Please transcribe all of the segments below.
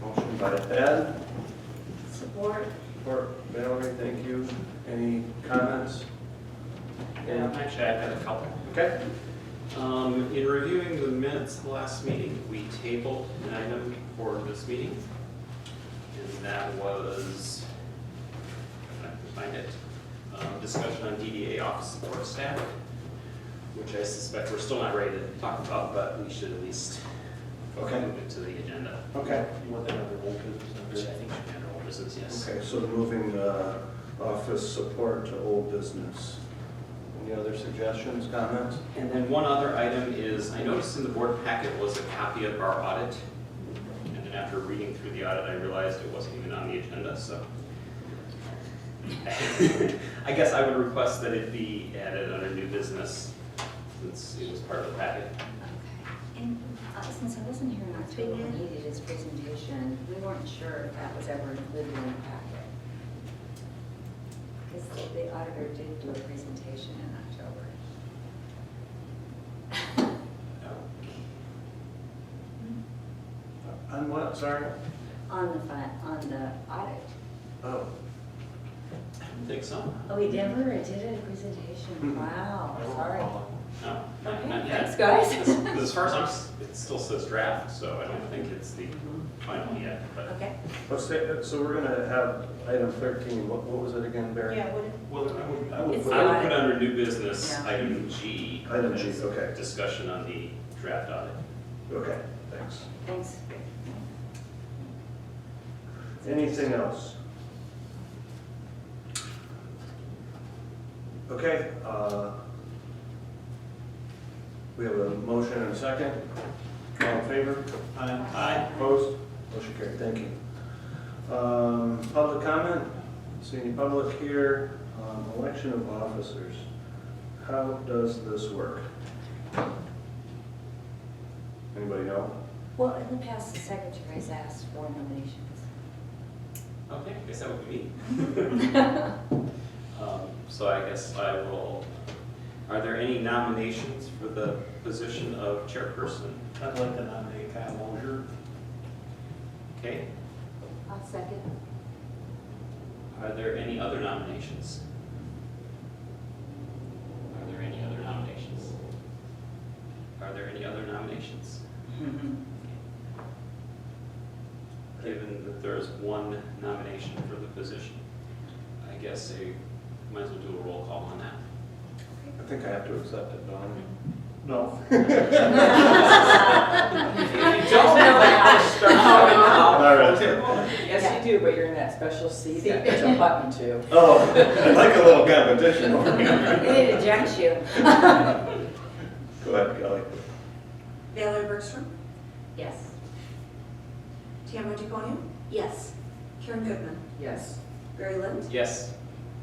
Motion by Ed. Support. Support, Valerie, thank you. Any comments? Yeah, actually, I've had a couple. Okay. In reviewing the minutes of the last meeting, we tabled an item for this meeting. And that was, if I can find it, discussion on DDA office support staff, which I suspect we're still not ready to talk about, but we should at least Okay. move it to the agenda. Okay. You want that under old business? Which I think should be under old business, yes. Okay, so moving office support to old business. Any other suggestions, comments? And then one other item is, I noticed in the board packet was a copy of our audit. And then after reading through the audit, I realized it wasn't even on the agenda, so. I guess I would request that it be added under new business, since it was part of the packet. Okay. And since I wasn't here in October when he did his presentation, we weren't sure if that was ever included in the packet. Because the auditor did do a presentation in October. On what, sorry? On the audit. Oh. I don't think so. Oh, he never did a presentation? Wow, sorry. No, Okay, not yet. thanks, guys. Because as far as it still says draft, so I don't think it's the final yet, but. Okay. So we're gonna have item 13, what was it again, Barry? Yeah, what Well, I would It's put- I would put under new business, Yeah. item G. Item G, as okay. Discussion on the draft audit. Okay, thanks. Thanks. Anything else? Okay, we have a motion and a second. All in favor? Aye. Opposed? Motion carried, thank you. Public comment? See any public here? Election of officers. How does this work? Anybody know? Well, in the past, the secretary's asked for nominations. Okay, I guess that would be me. So I guess I will, are there any nominations for the position of chairperson? I'd like to nominate Kyle Mosier. Okay, I'll second. are there any other nominations? Are there any other nominations? Are there any other nominations? Given that there is one nomination for the position, I guess I might as well do a roll call on that. I think I have to accept it, don't I? No. If you don't know how to start talking All about. right. Yes, you do, but you're in that special seat that puts a button to. Oh, I'd like a little competition over We here. need to eject you. Go ahead, Kelly. Valerie Bergstrom, Yes. Tamara DeConio, Yes. Karen Goodman, Yes. Barry Lind, Yes.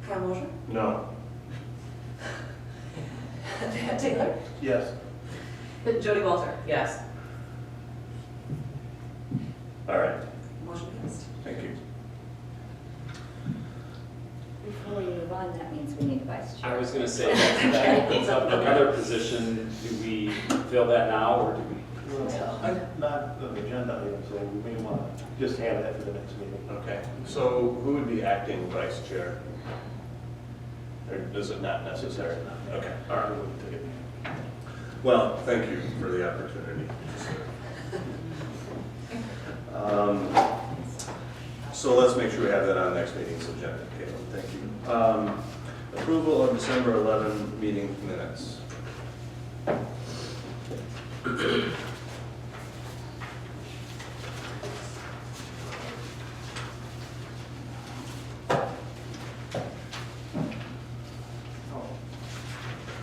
Kyle Mosier, No. Matt Taylor, Yes. Jody Walter. Yes. All right, Motion passed. thank you. Before we move on, that means we need a vice chair. I was gonna say, that opens up another position. Do we fill that now, or do we? Not an agenda item, so we may want to just have that for the next meeting. Okay, so who would be acting vice chair? Or is it not necessary? Okay, all right. Well, thank you for the opportunity. So let's make sure we have that on next meeting's agenda, Caleb, thank you. Approval of December 11 meeting minutes.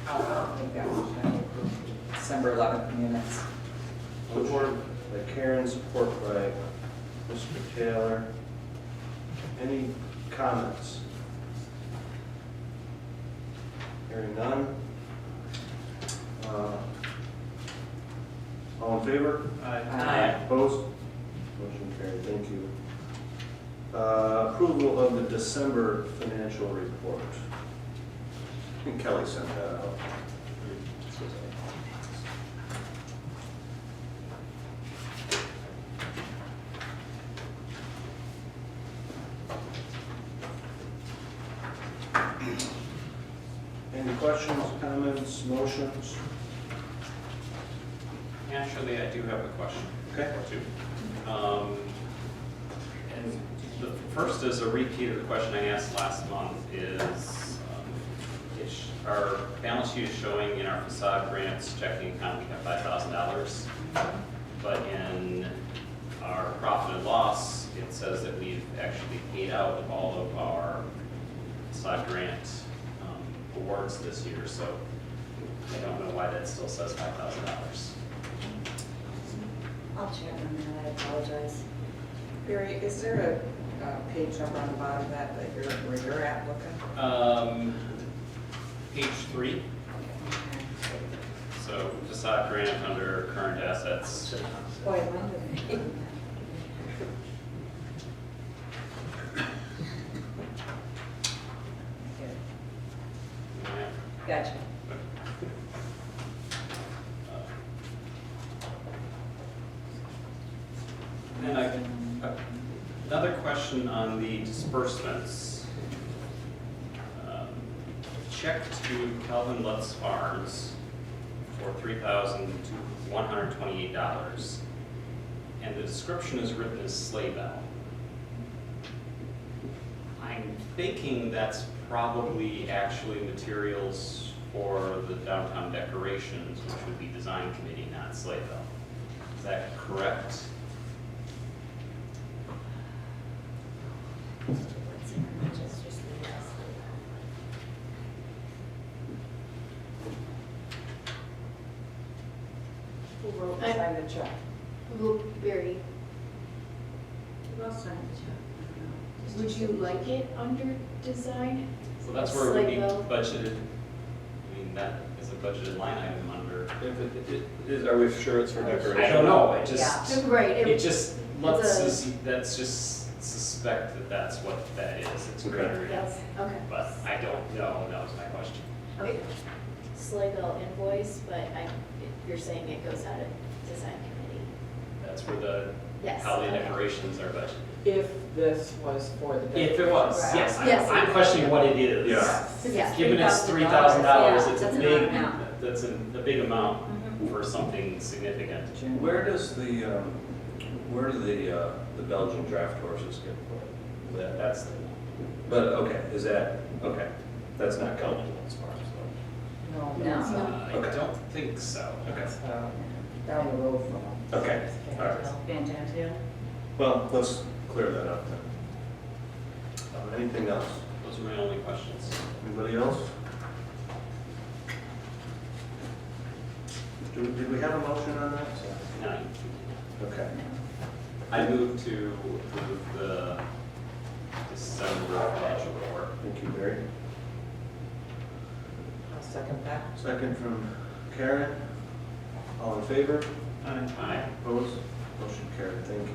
I'll make that motion. December 11th minutes. Support by Karen, support by Mr. Taylor. Any comments? Hearing none. All in favor? Aye. Opposed? Motion carried, thank you. Approval of the December financial report. I think Kelly sent that out. questions, comments, motions? Actually, I do have a question. Okay. Or two. And the first is a repeat of the question I asked last month is, our balance sheet is showing in our facade grants checking account, we have $5,000. But in our profit and loss, it says that we've actually paid out all of our facade grant awards this year, so I don't know why that still says $5,000. I'll check on that, I apologize. Barry, is there a page number on the bottom of that where you're at looking? Page 3, so facade grant under current assets. Boy, when did Yeah. Gotcha. And another question on the disbursements. Check to Calvin Lutz Farms for $3,128, and the description is written as sleigh bell. I'm thinking that's probably actually materials for the downtown decorations, which would be design committee, not sleigh bell. Is that correct? Who wrote and signed the check? Blueberry, Who else signed the check? would you like it under design? So that's where it would be Sleigh bell. budgeted. I mean, that is a budgeted line item under. If it is, are we sure it's for decoration? I don't know, it just, Right, it just lets it's a- us, that's just suspect that that's what that is. It's Okay. greater, yes, okay. but I don't know, that was my question. Okay. Sleigh bell invoice, but you're saying it goes out of design committee? That's where the Yes. holiday okay. decorations are budgeted. If this was for the. If it was, Right. yes, Yes. I'm questioning what it is. Yeah. Yeah. Given it's $3,000, $3,000, yeah, it's a that's an big, odd amount. that's a big amount Mhm. for something significant. Where does where do the Belgian draft horses get put? That's the But, okay, is that, okay, that's not counted as far as, No. No. that's, I Okay. don't think so. okay, Down the road from them. okay, all right. Fantastic. Well, let's clear that up then. Anything else? Those are my only questions. Anybody else? Did we have a motion on that? Nine. Okay. I move to approve the December financial report. Thank you, Barry. I'll second that. Second from Karen. All in favor? Aye. Opposed? Motion carried. Thank you.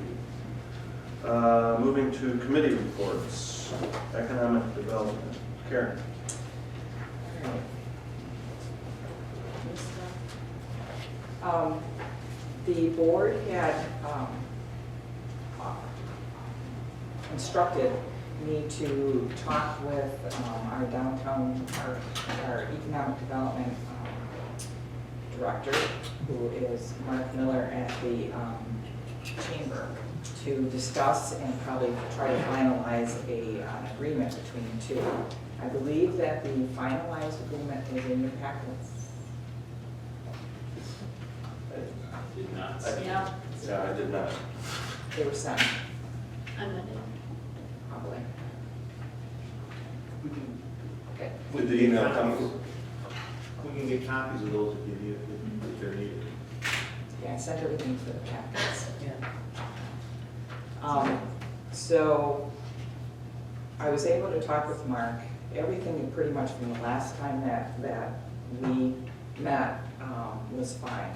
Moving to committee reports. Economic development. Karen. The board had instructed me to talk with our downtown, our economic development director, who is Mark Miller at the chamber, to discuss and probably try to finalize an agreement between the two. I believe that the finalized agreement is in your packets. Did not I- see. Yeah. Yeah, I did not. They were sent, I'm gonna, probably. We can, Okay. Did the email come? we can get copies of those if you need, if they're needed. Yeah, I sent everything to the packets. Yeah. So I was able to talk with Mark. Everything pretty much from the last time that we met was fine.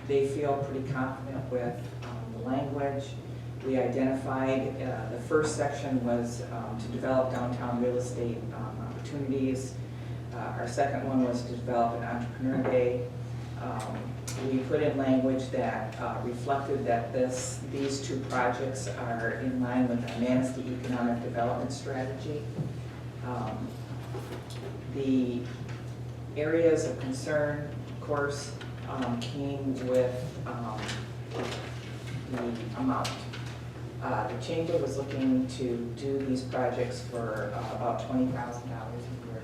They feel pretty confident with the language. We identified, the first section was to develop downtown real estate opportunities. Our second one was to develop an entrepreneur day. We put in language that reflected that these two projects are in line with the Manistee economic development strategy. The areas of concern, of course, came with the amount. The chamber was looking to do these projects for about $20,000 a year.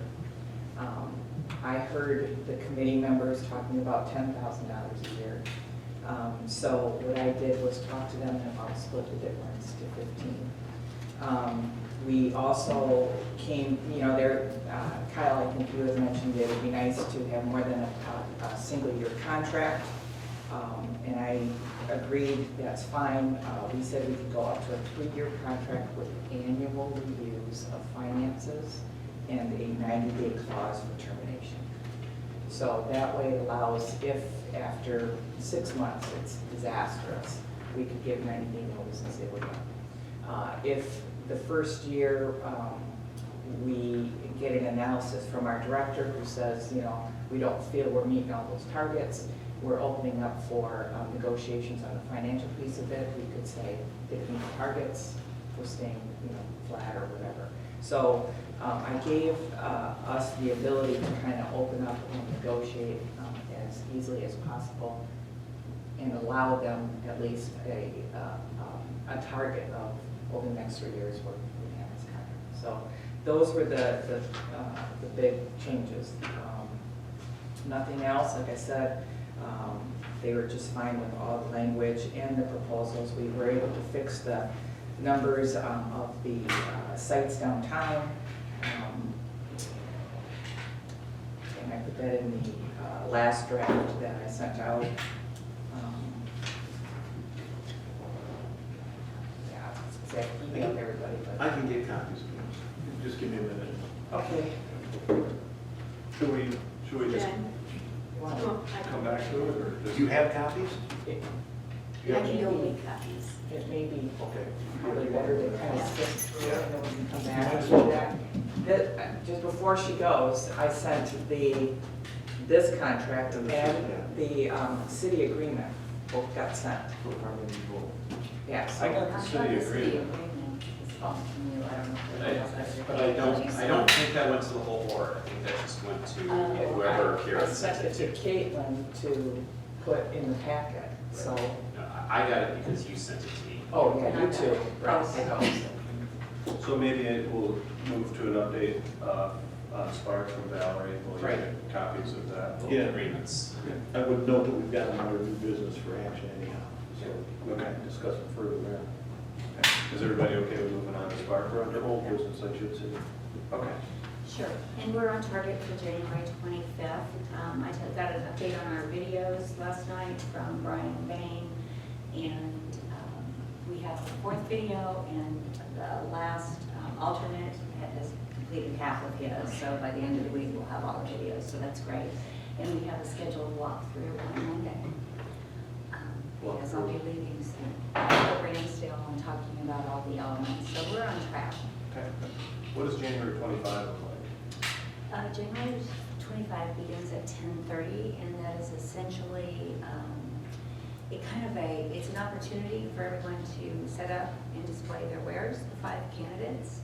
I heard the committee members talking about $10,000 a year. So what I did was talk to them and about split the difference to 15. We also came, Kyle, I think you had mentioned it would be nice to have more than a single year contract. And I agreed, that's fine. We said we could go up to a 3-year contract with annual reviews of finances and a 90-day clause for termination. So that way it allows, if after 6 months it's disastrous, we could give 90-day notice and say we're done. If the first year we get an analysis from our director who says, we don't feel we're meeting all those targets, we're opening up for negotiations on the financial piece of it. We could say, did it meet the targets? We're staying, flat or whatever. So I gave us the ability to kind of open up and negotiate as easily as possible and allow them at least a target of over the next 3 years where we have this contract. So those were the big changes. Nothing else, like I said, they were just fine with all the language and the proposals. We were able to fix the numbers of the sites downtown. And I put that in the last draft that I sent out. Yeah, it's exactly emailed everybody, but. I can get copies of those. Just give me a minute. Okay. Should we just Jen? Well, come back to it, or Do just? you have copies? I can go make copies. It may be Okay. probably better to kind of Yeah. skip through it and then we can come back and do that. Just before she goes, I sent this contract and the city agreement both got sent. Yes. I got the I city thought the agreement. is false from you, I don't know. if it was that. But I don't think that went to the whole board. I think that just went to whoever I Karen sent sent it it to to. Caitlin to put in the packet, so, No, I got it because you sent it to me. oh, yeah, you too. Right, Okay. So maybe we'll move to an update on Spark from Valerie. We'll Right. get copies of that. Both Yeah. agreements. I would note that we've got another new business for action anyhow, so we Okay. can discuss it further then. Is everybody okay with moving on to Spark? We're under old business, I should say. Okay. Sure, and we're on target for January 25th. I got an update on our videos last night from Brian Bain, and we have the 4th video, and the last alternate has completed half of his, so by the end of the week, we'll have all the videos, so that's great. And we have a scheduled walkthrough on Monday, because I'll be leaving soon. For Ramsdale and talking about all the elements, so we're on track. Okay. What does January 25 look like? January 25 begins at 10:30, and that is essentially it's an opportunity for everyone to set up and display their wares, the 5 candidates.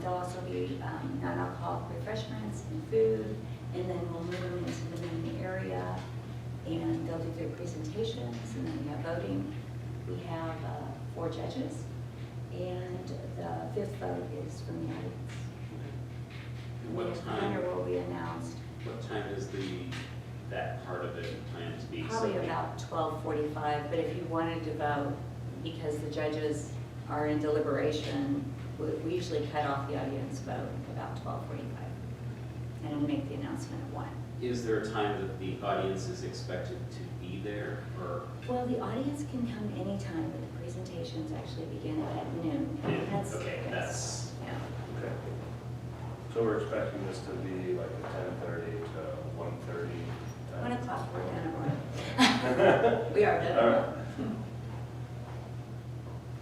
There'll also be non-alcoholic refreshments and food, and then we'll move them into the main area, and they'll do their presentations, and then we have voting. We have 4 judges, and the 5th vote is from the audience. And what The time? winner will be announced What time is that part of it planned to be? probably about 12:45, but if you wanted to vote, because the judges are in deliberation, we usually cut off the audience vote about 12:45, and we'll make the announcement at 1. Is there a time that the audience is expected to be there, or? Well, the audience can come anytime, but the presentations actually begin at noon. Okay, that's, Yeah. Okay. So we're expecting this to be like a 10:30 to 1:30 time? 1 o'clock, we're done at 1. We are done All at right. 1.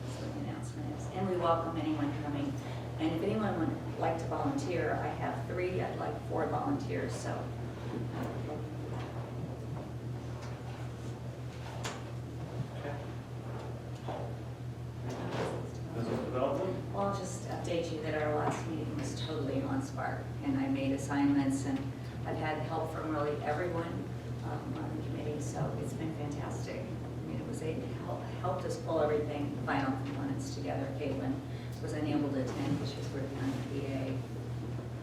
That's what the announcement is. And we welcome anyone coming. And if anyone would like to volunteer, I have 3, I'd like 4 volunteers, so. Business development? Well, I'll just update you that our last meeting was totally on Spark, and I made assignments, and I've had help from really everyone on the committee, so it's been fantastic. I mean, it helped us pull everything, the final components together. Caitlin was unable to attend because she was working on the DDA.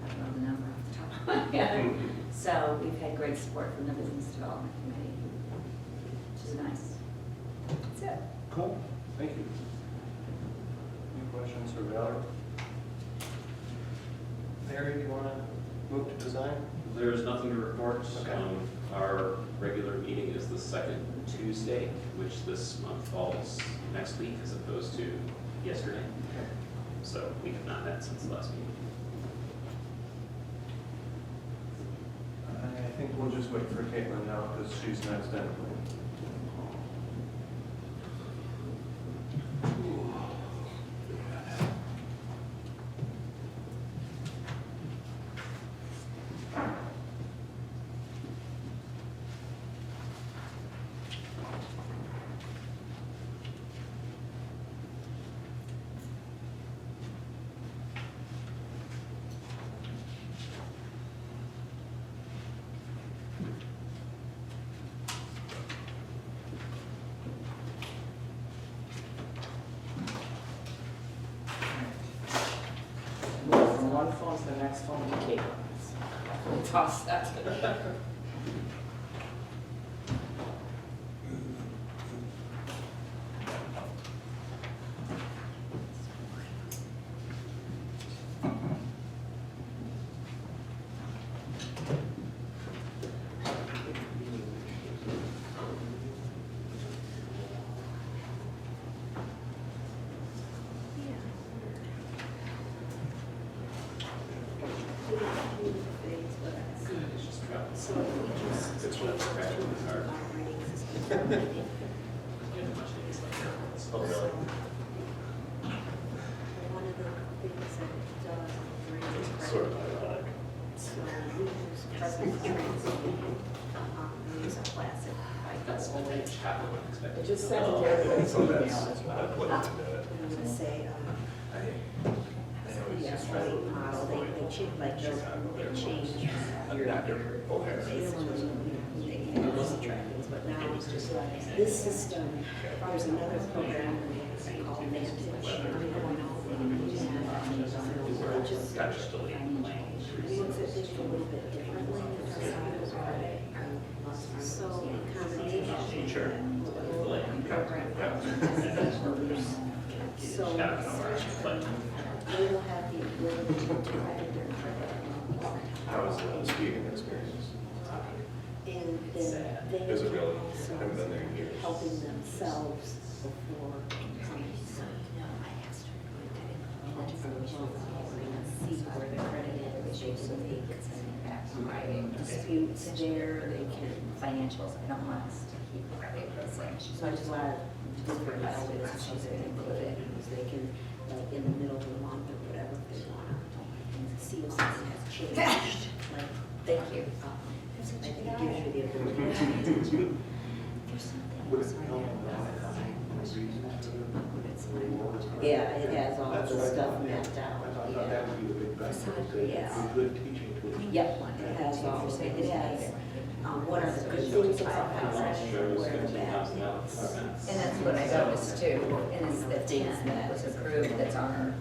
I don't know the number off the top of my head. So we've had great support from the Business Development Committee, which is nice. That's it. Cool, thank you. Any questions for Valerie? Mary, do you want to move to design? There's nothing to report. Okay. Our regular meeting is the second Tuesday, which this month falls next week as opposed to yesterday. So we have not met since the last meeting. I think we'll just wait for Caitlin now because she's next in. Move from one phone to the next phone to cable. We'll toss that. It's just travel. So if we just It's change what the travel is hard. operating system. Get much of these like airports. Oh, really? One of the things that it does is Sort of ironic. So we use present transit. We use a classic. That's the thing, travel unexpected. I just sent it to everybody's So email that's- as well. I'd like to do it. I'm gonna say, I always yeah, just try to. flight model, they change, like, they change your it wasn't trackings, but now it's just like, this system, there's another program called Manistee. It just Gotcha, deleting the looks at this a little bit differently. So the combination. Sure. So they will have the ability to write their credit. How was the speaking experience? And then they Is it really? also I haven't been there in years. helping themselves before. See where the credit is, so they can send it back to writing disputes there, they can. Financials, I don't want us to keep credit the same. So I just want to different elements she's going to include it, because they can, like, in the middle of the month or whatever, if they want to see if something has changed, like. Thank you. Like, it gives you the ability. Would it help? Yeah, it has all That's the what I stuff thought, yeah. mapped out, I thought yeah. that would be the big benefit, Yeah. a good teaching tool. Yep, it has all, it has, what are the good things about it, Shows where the bad $15,000 things. events. And that's what I noticed too, and it's the 10 that was approved that's on our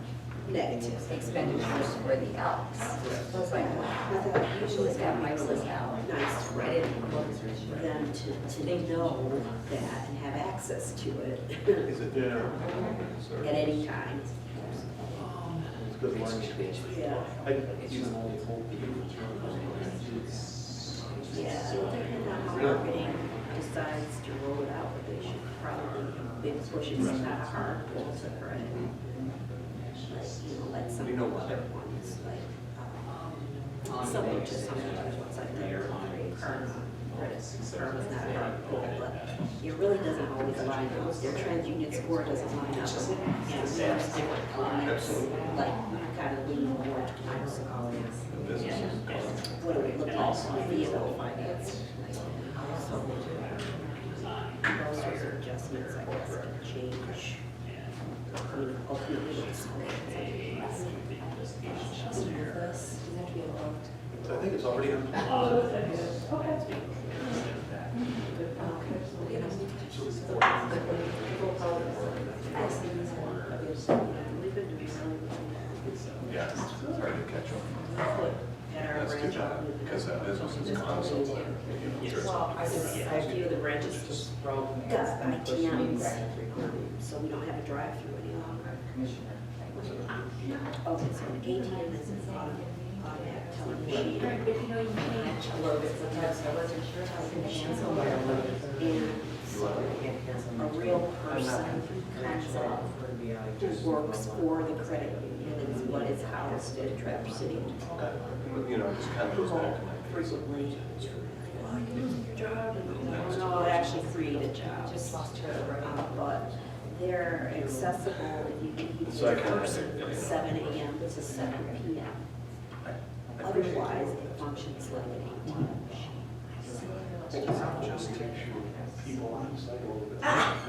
Negative. expenditures for the Alps. I was like, wow, usually it's got Michael's out. Nice, I right? didn't look. For them to know that and have access to it Is it there? at any time. It's good learning experience. Yeah. I even only hope the Yeah, depending on how marketing decides to roll it out, but they should probably be pushing some kind of hard pull to credit. Like, like some of the other ones, like, similar to some of the other ones, like the Karma. Karma's not a hard pull, but it really doesn't always line up. Their TransUnion score doesn't line up. And there's different clients, like, kind of lean more towards, what do we look like on vehicle finance? So those are your adjustments, I guess, to change. I mean, ultimately, it's. I think it's already on. Yeah, it's hard to catch on. That's a good job, because that business is gone so far. Well, I feel the branches just broke. and it's Got been pushed ITMs, back and 3/4. so we don't have a drive-through any longer. Commissioner. Okay, so an ATM is an automatic teller machine. But you know, you can't. A little bit, sometimes I wasn't sure how to cancel, but a little bit. And so Can't cancel a my real I'm not person actually for the, who works for the credit union is what is housed at Traverse City. Okay. You know, just kind of goes back to my. Frequently, well, you lose your job, and no, it actually created jobs. Just lost her. But they're accessible if you need So I a can- person from 7 a.m. to 7 p.m. Otherwise, it functions like an ATM machine. Just people on site a little bit.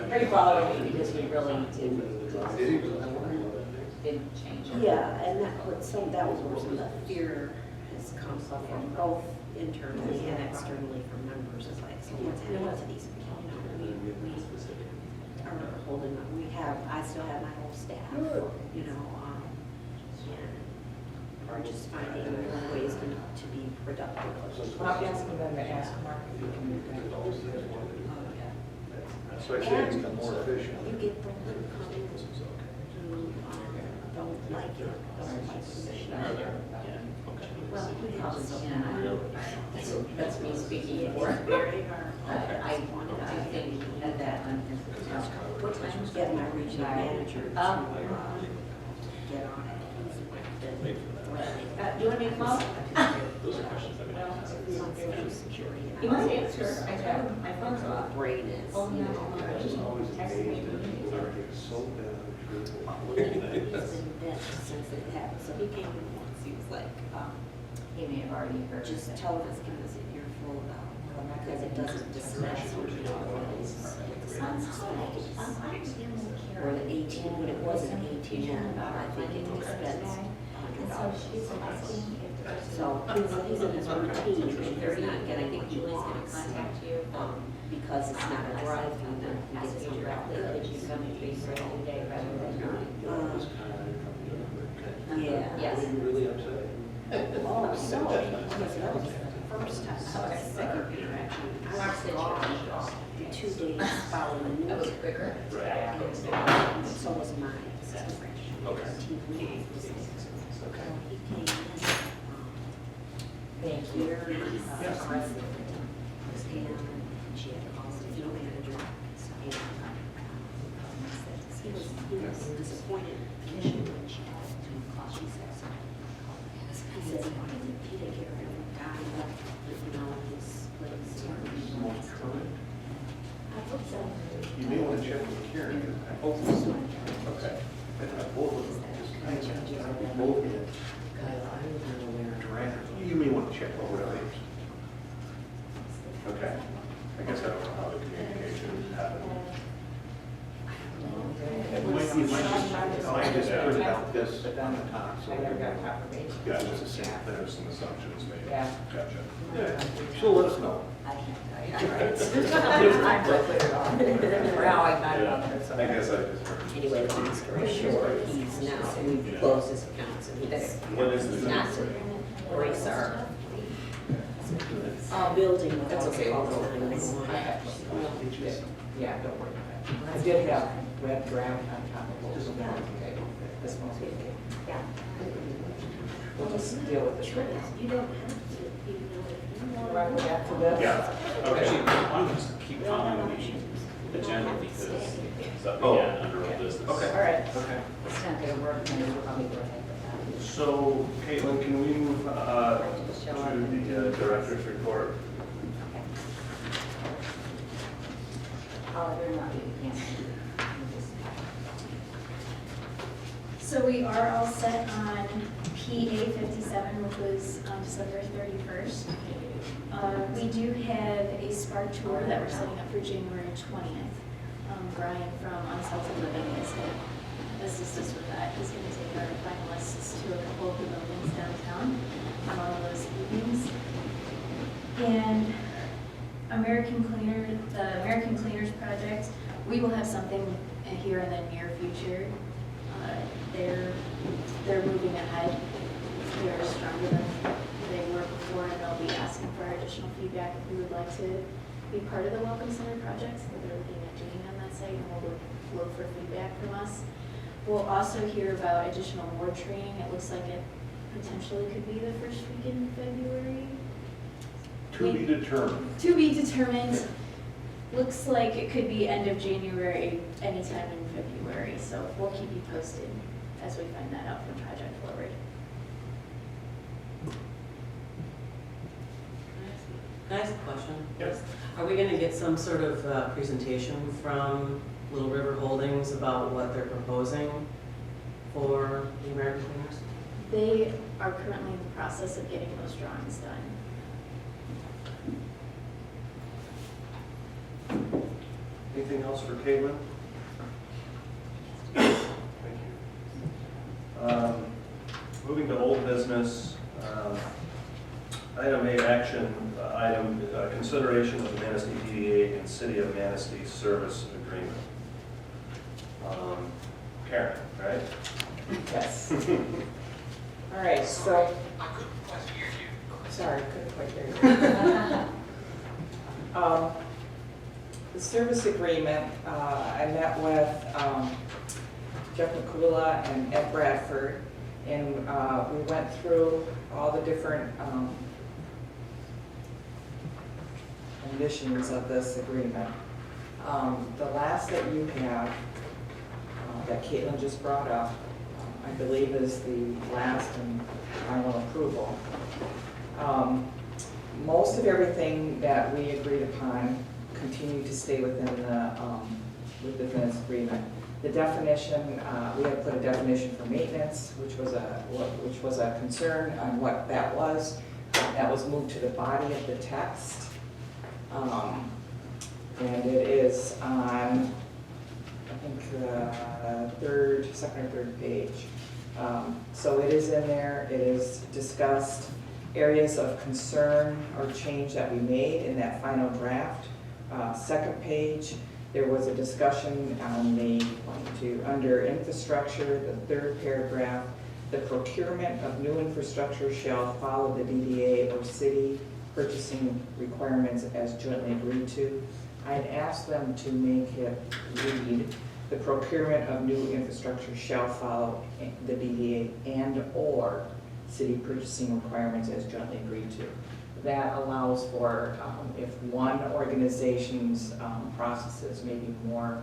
Very following me because we really didn't change it. Yeah, and that was that was where some of the fear has come from, both internally and externally from members. It's like, so what's happening to these people? You know, we are holding, I still have my whole staff, you know, and are just finding ways to be productive. Well, I'm asking them to ask Mark if he can move that. So I say it's become more efficient. You get them who come in who don't like it, don't like the mission. Well, we also, that's me speaking for. Very hard. I think that, what time is Get my regional manager to get on it. Do you want me to call? He must answer. I told him my phone's off. Brain is. Oh, no. I just always amazed that people are getting so bad. He's been dead since it happened, so he came in once, he was like, He may have already heard. just tell us, give us an earful about, because it doesn't dismiss what you know, or the 18, when it was an 18, I think it dispensed $100. So he's in his routine, and he's not getting what he was gonna Contact you. because it's not a drive-through, then he gets Asking figured out directly, later. could you come and be for every day rather than Yeah. Yes. Are you really upset? Oh, so, because that was the first time, that was the second interaction. I was gone the 2 days following the That was news. quicker. So was mine. Okay. So he came in, Thank you. very aggressive. And she had to call the field manager. And he was disappointed initially when she called him. She said something. He said he didn't care if every guy left, you know, his place. I hope so. You may want to check with Karen, because I hope so. Okay. I both of them, just kind of, both of them. Draft. You may want to check over that. Okay. I guess I don't know how the communication happened. It might just put it out this down the top, so. I never got confirmation. Yeah, just the same, there's some assumptions made. Yeah. Gotcha. Yeah, she'll let us know. I can't tell you. I'm to clear it off. Now I'm not on there, so. I guess I just heard. Anyway, long story short, he's now, we've closed his accounts and he's What is the? not erase our building with That's all okay, I'll the go. 911. Yeah, don't worry about it. I did have web draft on top of what was on the table. This one's okay. Yeah. We'll just deal with the short. You don't have to, even though if you want. Right, we're back to this. Yeah, Actually, okay. why don't we just keep following the agenda because something Oh. again under old business. Okay. All right. Okay. It's not gonna work, then we'll probably go ahead with So, Caitlin, can we move to the director's report? that. Oliver, not you, can't. So we are all set on PA 57, which was on December 31st. We do have a spark tour that we're setting up for January 20th. Brian from Untitled Living is going to assist us with that. He's going to take our finalists to a couple of the buildings downtown on one of those evenings. American Cleaners project, we will have something here in the near future. They're moving ahead. They're stronger than they were before, and they'll be asking for additional feedback if we would like to be part of the Welcome Center projects that they're looking at doing on that site, and we'll look for feedback from us. We'll also hear about additional board training. It looks like it potentially could be the first week in February. To be determined. To be determined. Looks like it could be end of January, anytime in February, so we'll keep you posted as we find that out from Project Forward. Can I ask a question? Yes. Are we gonna get some sort of presentation from Little River Holdings about what they're proposing for the American Cleaners? They are currently in the process of getting those drawings done. Anything else for Caitlin? Thank you. Moving to old business, item 8 action, consideration of the Manistee DDA and City of Manistee Service Agreement. Karen, right? Yes. All right, so. Sorry, couldn't quite hear you. The service agreement, I met with Jeff McCula and Ed Bradford, and we went through all the different conditions of this agreement. The last that you have, that Caitlin just brought up, I believe is the last and final approval. Most of everything that we agreed upon continue to stay within this agreement. The definition, we had put a definition for maintenance, which was a concern on what that was. That was moved to the body of the text. And it is on, I think, second or third page. So it is in there. It is discussed areas of concern or change that we made in that final draft. Second page, there was a discussion on under infrastructure, the third paragraph, the procurement of new infrastructure shall follow the DDA or city purchasing requirements as jointly agreed to. I had asked them to make it read, the procurement of new infrastructure shall follow the DDA and/or city purchasing requirements as jointly agreed to. That allows for, if one organization's processes may be more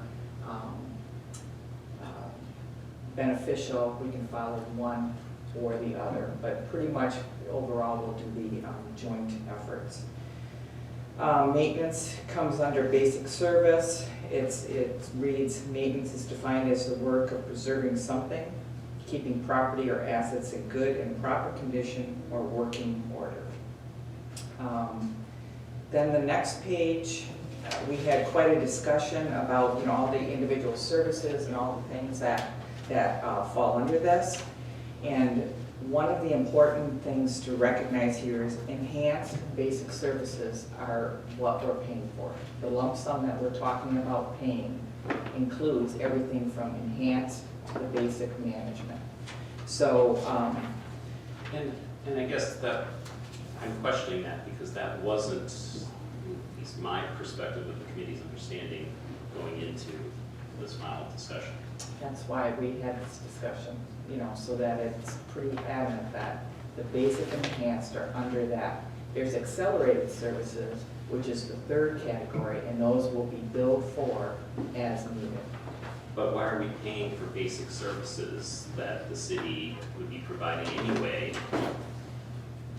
beneficial, we can follow one or the other. But pretty much overall, we'll do the joint efforts. Maintenance comes under basic service. It reads, maintenance is defined as the work of preserving something, keeping property or assets in good and proper condition or working order. Then the next page, we had quite a discussion about all the individual services and all the things that fall under this. And one of the important things to recognize here is enhanced basic services are what we're paying for. The lump sum that we're talking about paying includes everything from enhanced to the basic management. So, and I guess that I'm questioning that because that wasn't, at least my perspective of the committee's understanding going into this final discussion. that's why we had this discussion, so that it's pretty adamant that the basic and enhanced are under that. There's accelerated services, which is the third category, and those will be billed for as needed. But why are we paying for basic services that the city would be providing anyway?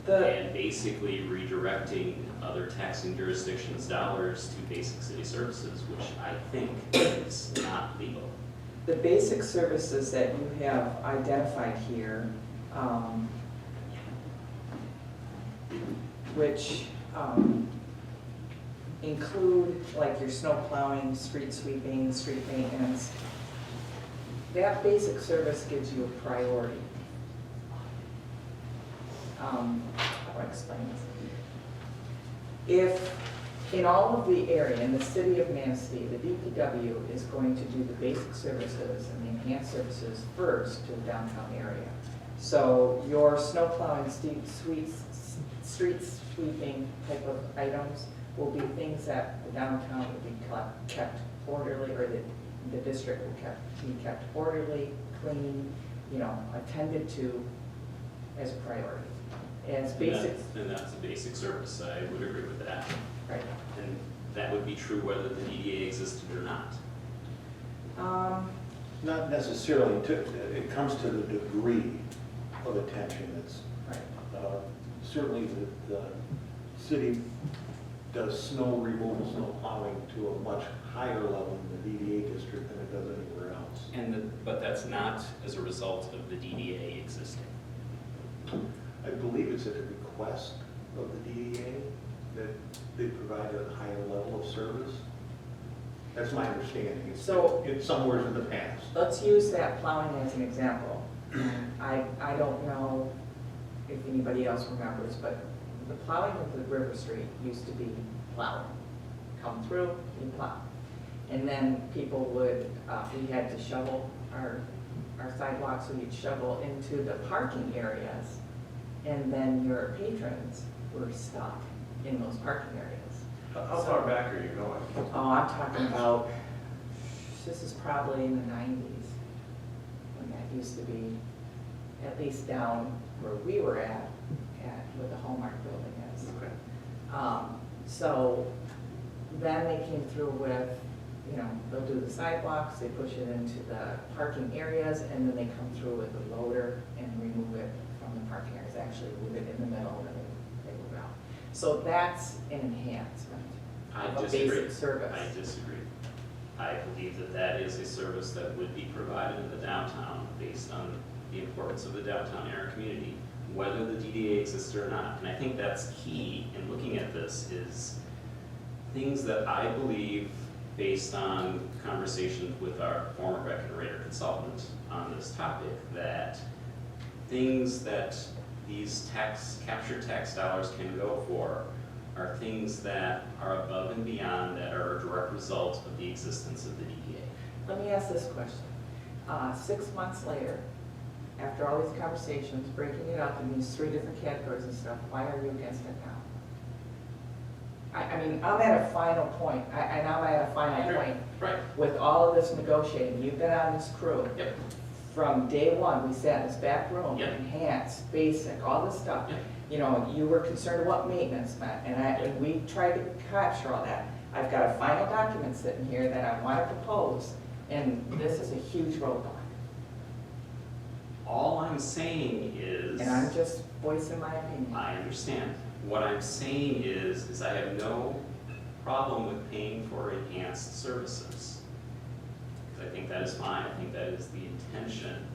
And basically redirecting other taxing jurisdictions' dollars to basic city services, which I think is not legal. The basic services that you have identified here, which include like your snow plowing, street sweeping, street maintenance, that basic service gives you a priority. How do I explain this? In all of the area, in the city of Manistee, the DPW is going to do the basic services and the enhanced services first to the downtown area. So your snow plowing, street sweeping type of items will be things that the downtown will be kept orderly, or the district will be kept orderly, clean, attended to as a priority. As basic. And that's a basic service, I would agree with that. Right. And that would be true whether the DDA existed or not. Not necessarily, it comes to the degree of attention that's, Right. certainly the city does snow removal, snow plowing to a much higher level in the DDA district than it does anywhere else. But that's not as a result of the DDA existing. I believe it's at the request of the DDA that they provide a higher level of service. That's my understanding. It's somewhere in the past. Let's use that plowing as an example. I don't know if anybody else remembers, but the plowing of the River Street used to be plowing. Come through, you plow. And then people would, we had to shovel our sidewalks, so you'd shovel into the parking areas, and then your patrons were stuck in those parking areas. How far back are you going? Oh, I'm talking about, this is probably in the 90s, when that used to be, at least down where we were at where the Hallmark building is. Okay. So then they came through with, they'll do the sidewalks, they push it into the parking areas, and then they come through with a loader and remove it from the parking areas, actually move it in the middle, and then they move out. So that's an enhancement of a basic service. I disagree. I believe that that is a service that would be provided in the downtown based on the importance of the downtown area community, whether the DDA exists or not. And I think that's key in looking at this, is things that I believe, based on conversations with our former Breckenridge consultant on this topic, that things that these captured tax dollars can go for are things that are above and beyond, that are a direct result of the existence of the DDA. Let me ask this question. 6 months later, after all these conversations, breaking it up in these 3 different categories and stuff, why are you against it now? I mean, I'm at a final point, and I'm at a final point Right. with all of this negotiating. You've been on this crew. Yep. From day one, we sat in this back room, Yep. enhanced, basic, all this stuff. Yep. You were concerned what maintenance meant, and we tried to capture all that. I've got a final document sitting here that I want to propose, and this is a huge roadblock. All I'm saying is, And I'm just voicing my opinion. I understand. What I'm saying is I have no problem with paying for enhanced services. Because I think that is fine. I think that is the intention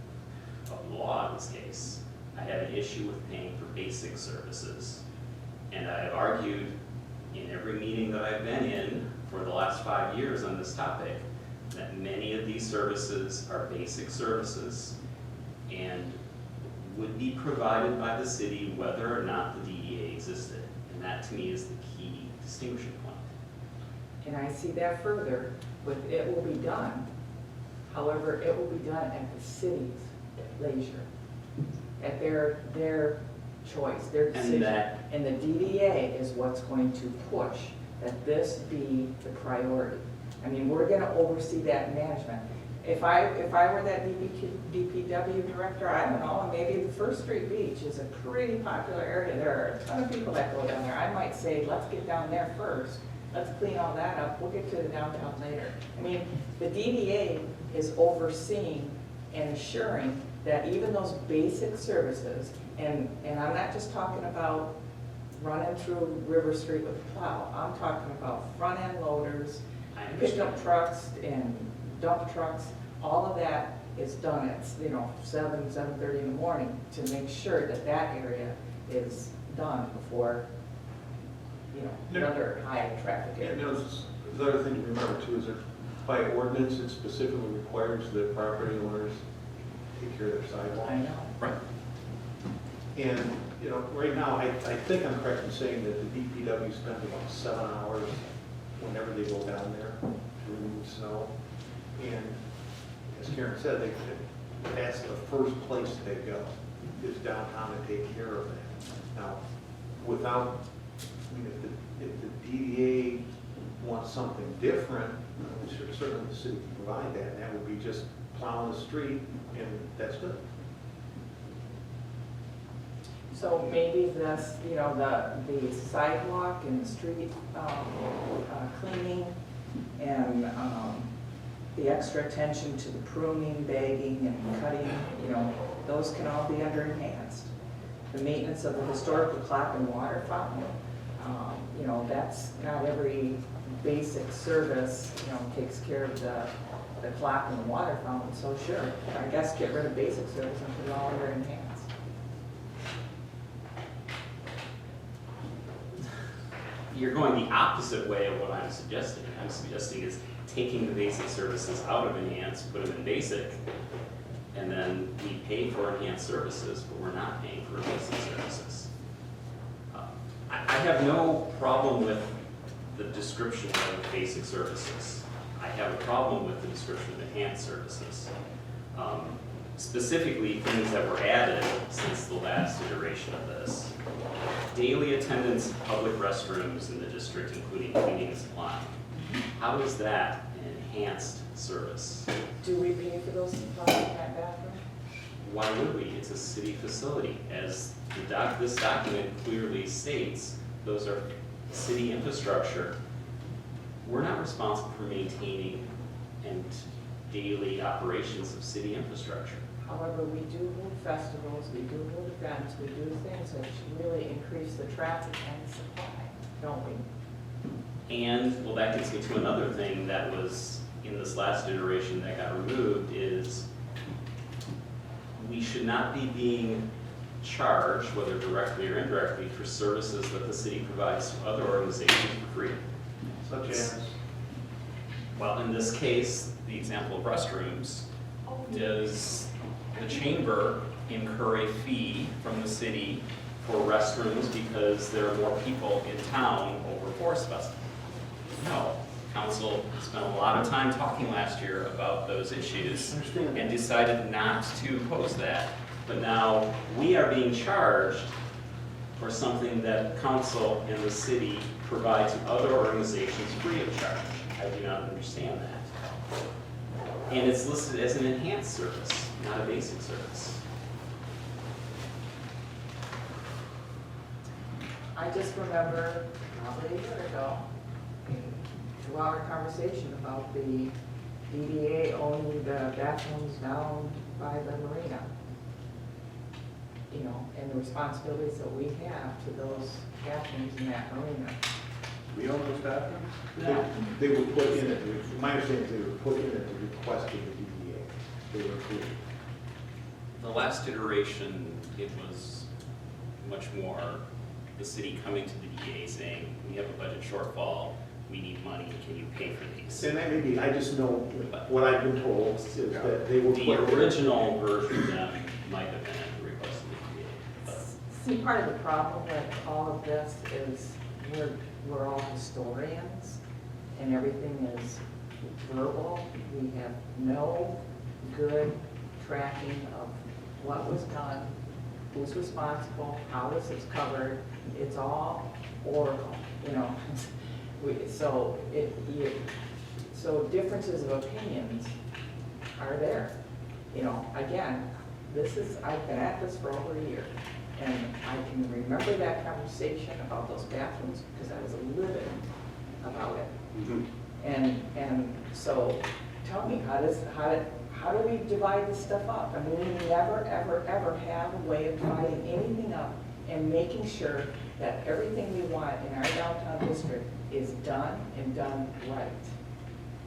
of the law in this case. I have an issue with paying for basic services. And I have argued in every meeting that I've been in for the last 5 years on this topic that many of these services are basic services and would be provided by the city whether or not the DDA existed. And that to me is the key distinguishing point. And I see that further with it will be done. However, it will be done at the city's leisure, at their choice, their decision. And the DDA is what's going to push that this be the priority. I mean, we're gonna oversee that management. If I were that DPW director, I don't know, maybe the First Street Beach is a pretty popular area. There are a ton of people that go down there. I might say, let's get down there first. Let's clean all that up. We'll get to the downtown later. I mean, the DDA is overseeing and assuring that even those basic services, and I'm not just talking about running through River Street with a plow. I'm talking about front-end loaders, pickup trucks, and dump trucks. All of that is done at 7:30 in the morning to make sure that that area is done before another high traffic And area. there's the other thing to remember too, is that by ordinance, it specifically requires that property owners take care of their sidewalks. I know. Right. And, you know, right now, I think I'm correct in saying that the DPW spends about 7 hours whenever they go down there to remove snow. And as Karen said, that's the first place they go, is downtown to take care of that. Now, without, I mean, if the DDA wants something different, certainly the city can provide that, and that would be just plowing the street, and that's good. So maybe this, you know, the sidewalk and the street cleaning and the extra attention to the pruning, bagging, and cutting, you know, those can all be under enhanced. The maintenance of the historical clock and water fountain, you know, that's not every basic service, you know, takes care of the clock and the water fountain, so sure, I guess get rid of basic service and put it all under enhanced. You're going the opposite way of what I'm suggesting. I'm suggesting is taking the basic services out of enhanced, put them in basic, and then we pay for enhanced services, but we're not paying for basic services. I have no problem with the description of basic services. I have a problem with the description of enhanced services. Specifically, things that were added since the last iteration of this. Daily attendance of public restrooms in the district, including cleaning and supplying. How is that an enhanced service? Do we pay for those supplies in that bathroom? Why would we? It's a city facility. As this document clearly states, those are city infrastructure. We're not responsible for maintaining and daily operations of city infrastructure. However, we do hold festivals, we do hold events, we do things that really increase the traffic and the supply, don't we? And, well, that gets me to another thing that was in this last iteration that got removed is we should not be being charged, whether directly or indirectly, for services that the city provides to other organizations for free. Such as? Well, in this case, the example of restrooms, does the chamber incur a fee from the city for restrooms because there are more people in town over Forest Festival? No. Council spent a lot of time talking last year about those issues and decided not to impose that. But now we are being charged for something that council and the city provide to other organizations free of charge. I do not understand that. And it's listed as an enhanced service, not a basic service. I just remember probably a year ago, a 2-hour conversation about the DDA owning the bathrooms down by the marina. You know, and the responsibilities that we have to those bathrooms in that marina. We own those bathrooms? They were put in it, my understanding is they were put in at the request of the DDA. They were included. The last iteration, it was much more the city coming to the DDA saying, we have a budget shortfall, we need money, can you pay for these? And that may be, I just know what I've been told is that they were put in. The original version of them might have been at the request of the DDA. But See, part of the problem with all of this is we're all historians and everything is verbal. We have no good tracking of what was done, who's responsible, how this is covered. It's all oral, you know. So differences of opinions are there. You know, again, I've been at this for over a year. And I can remember that conversation about those bathrooms because I was livid about it. Mm-hmm. And so tell me, how do we divide this stuff up? I mean, we never, ever, ever have a way of dividing anything up and making sure that everything we want in our downtown district is done and done right.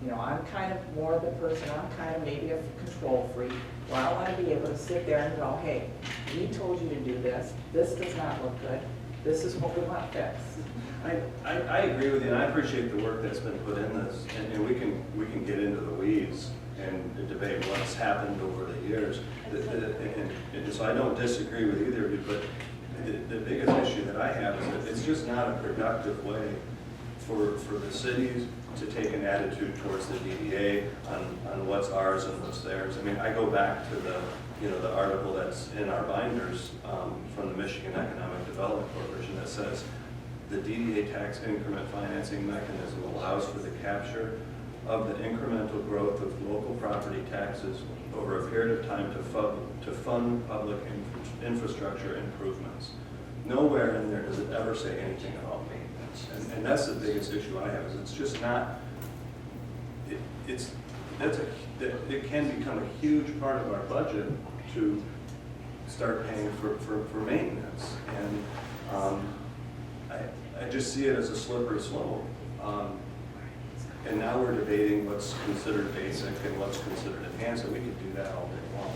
You know, I'm kind of more of the person, I'm kind of maybe a control freak, where I want to be able to sit there and go, hey, we told you to do this, this does not look good, this is what we want fixed. I agree with you, and I appreciate the work that's been put in this, and we can get into the weeds and debate what's happened over the years. And it's so I don't disagree with either of you, but the biggest issue that I have is that it's just not a productive way for the cities to take an attitude towards the DDA on what's ours and what's theirs. I mean, I go back to the article that's in our binders from the Michigan Economic Development Corporation that says the DDA tax increment financing mechanism allows for the capture of the incremental growth of local property taxes over a period of time to fund public infrastructure improvements. Nowhere in there does it ever say anything about maintenance. And that's the biggest issue I have, is it's just not, it can become a huge part of our budget to start paying for maintenance. And I just see it as a slippery slope. And now we're debating what's considered basic and what's considered enhanced, and we could do that all day long.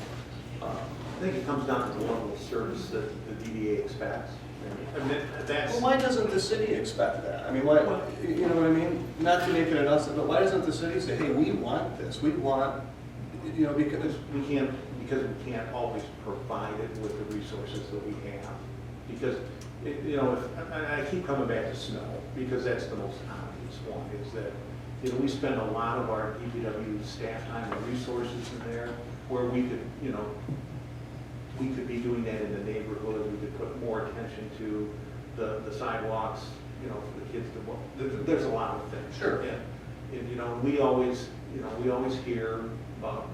I think it comes down to the level of service that the DDA expects. And that's. Well, why doesn't the city expect that? I mean, why, you know what I mean? Not to make it an us, but why doesn't the city say, hey, we want this, we want, because we can't always provide it with the resources that we have. Because, I keep coming back to snow, because that's the most obvious one, is that, we spend a lot of our DPW staff time and resources in there, where we could, we could be doing that in the neighborhood, we could put more attention to the sidewalks, for the kids to walk. There's a lot of things. Sure. And we always hear about,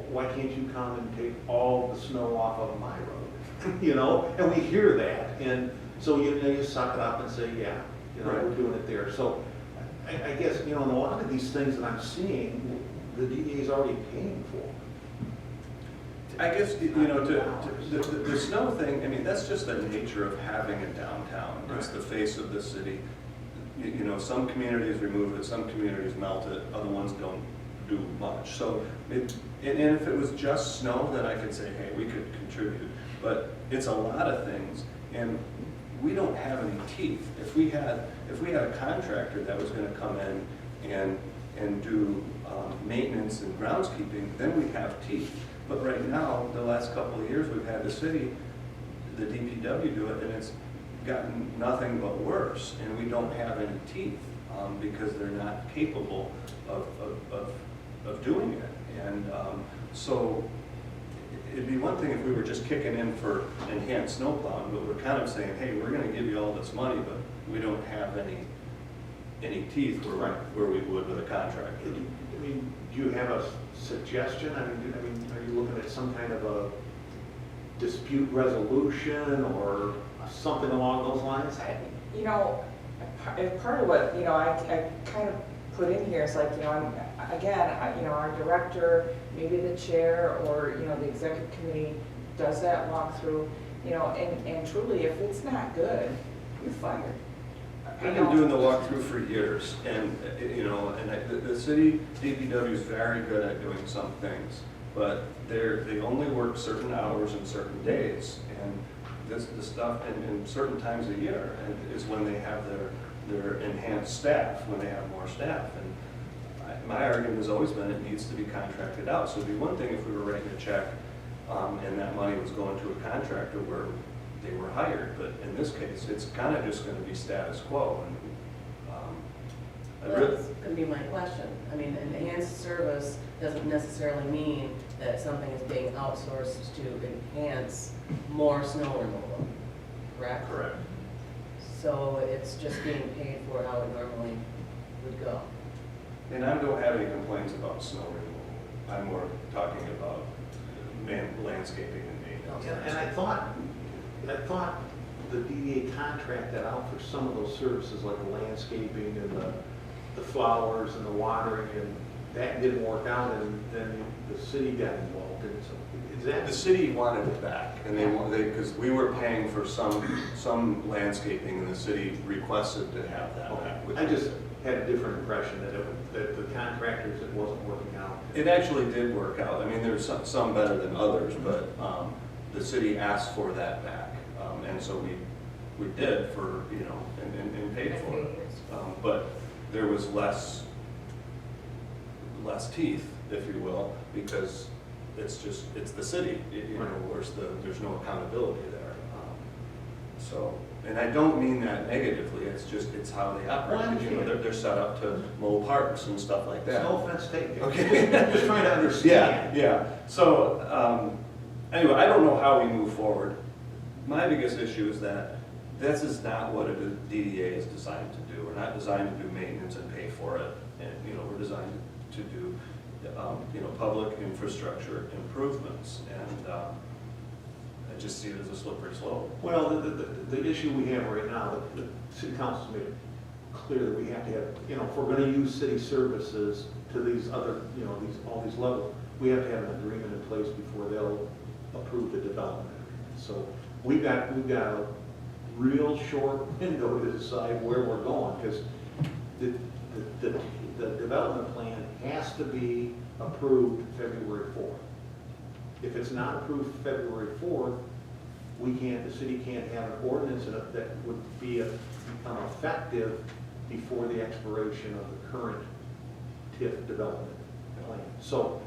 why can't you come and take all the snow off of my road? And we hear that, and so you suck it up and say, yeah, Right. we're doing it there. So I guess, in a lot of these things that I'm seeing, the DDA is already paying for. I guess, the snow thing, I mean, that's just the nature of having a downtown. It's the face of the city. Some communities remove it, some communities melt it, other ones don't do much. So, and if it was just snow, then I could say, hey, we could contribute. But it's a lot of things, and we don't have any teeth. If we had a contractor that was gonna come in and do maintenance and groundskeeping, then we'd have teeth. But right now, the last couple of years, we've had the city, the DPW do it, and it's gotten nothing but worse, and we don't have any teeth because they're not capable of doing it. And so it'd be one thing if we were just kicking in for enhanced snow plowing, but we're kind of saying, hey, we're gonna give you all this money, but we don't have any teeth where we would with a contractor. I mean, do you have a suggestion? I mean, are you looking at some kind of a dispute resolution or something along those lines? Part of what, I kind of put in here is like, our director, maybe the chair or, the executive committee does that walkthrough, and truly, if it's not good, you're fired. I've been doing the walkthrough for years, and the city DPW is very good at doing some things, but they only work certain hours and certain days, and the stuff in certain times a year is when they have their enhanced staff, when they have more staff. And my argument has always been it needs to be contracted out. So it'd be one thing if we were writing a check and that money was going to a contractor where they were hired, but in this case, it's kind of just going to be status quo. And That's going to be my question. I mean, enhanced service doesn't necessarily mean that something is being outsourced to enhance more snow removal, correct? Correct. So it's just being paid for how it normally would go. And I don't have any complaints about snow removal. I'm more talking about landscaping and maintenance. And I thought the DDA contracted out for some of those services like the landscaping and the flowers and the watering, and that didn't work out, and then the city got involved in it. So is that The city wanted it back, and because we were paying for some landscaping, and the city requested to have that back. I just had a different impression that the contractors, it wasn't working out. It actually did work out. I mean, there's some better than others, but the city asked for that back, and so we did for, and paid for it. But there was less teeth, if you will, because it's just, it's the city, you know, there's no accountability there. So, and I don't mean that negatively, it's how they operate. You know, they're set up to mow parks and stuff like that. No offense taken. Okay. Just trying to understand. Yeah. So, anyway, I don't know how we move forward. My biggest issue is that this is not what a DDA is designed to do. We're not designed to do maintenance and pay for it. And, you know, we're designed to do, you know, public infrastructure improvements. And I just see it as a slippery slope. Well, the issue we have right now, the city council's made it clear that we have to have, you know, if we're gonna use city services to these other, you know, all these levels, we have to have an agreement in place before they'll approve the development agreement. So we've got a real short window to decide where we're going, because the development plan has to be approved February 4th. If it's not approved February 4th, the city can't have an ordinance that would become effective before the expiration of the current TIF development plan. So,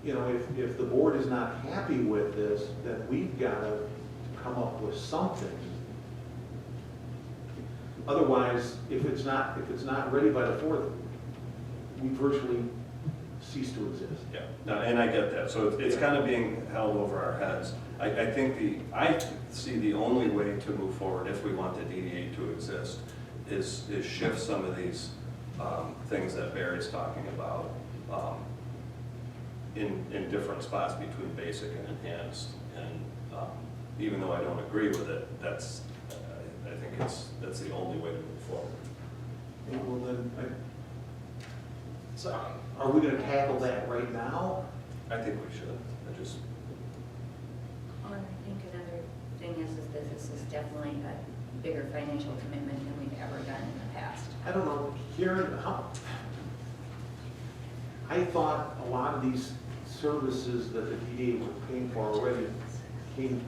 you know, if the board is not happy with this, then we've got to come up with something. Otherwise, if it's not ready by the 4th, we virtually cease to exist. Yeah, no, and I get that. So it's kind of being held over our heads. I see the only way to move forward if we want the DDA to exist is shift some of these things that Barry's talking about in different spots between basic and enhanced. And even though I don't agree with it, I think that's the only way to move forward. Well, then, so are we going to tackle that right now? I think we should. Well, and I think another thing is that this is definitely a bigger financial commitment than we've ever done in the past. I don't know, Karen, I thought a lot of these services that the DDA was paying for already came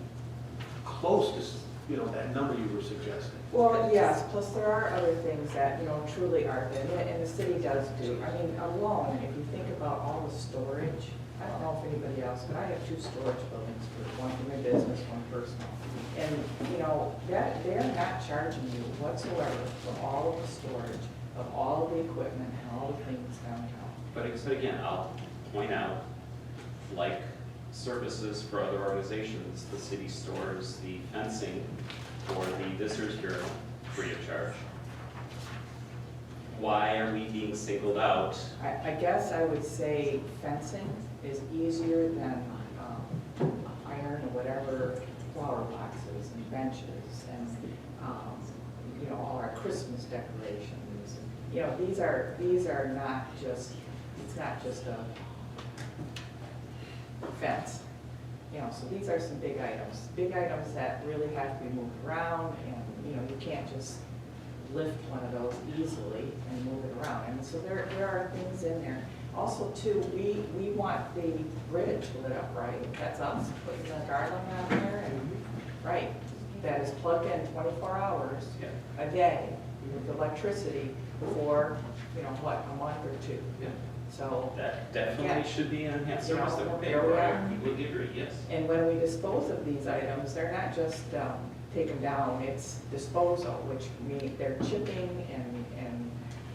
close to, you know, that number you were suggesting. Well, yes, plus there are other things that, you know, truly are, and the city does do. I mean, alone, if you think about all the storage, I don't know if anybody else, but I have 2 storage buildings, one for my business, one personal. And, you know, they're not charging you whatsoever for all of the storage of all of the equipment and all the things downtown. But again, I'll point out, like services for other organizations, the city stores the fencing for the Visitors Bureau free of charge. Why are we being singled out? I guess I would say fencing is easier than iron or whatever, flower boxes and benches and, you know, all our Christmas decorations. You know, these are not just, it's not just a fence. You know, so these are some big items that really have to be moved around, and, you know, you can't just lift one of those easily and move it around. And so there are things in there. Also, too, we want the bridge lit up, right? That's us putting the garland on there, and, right, that is plugged in 24 hours a day with electricity for, you know, what, a month or 2. Yeah. So That definitely yeah. should be an enhanced You service know, that we're paying there for. we I are. completely agree, yes. And when we dispose of these items, they're not just taken down, it's disposal, which means they're chipping and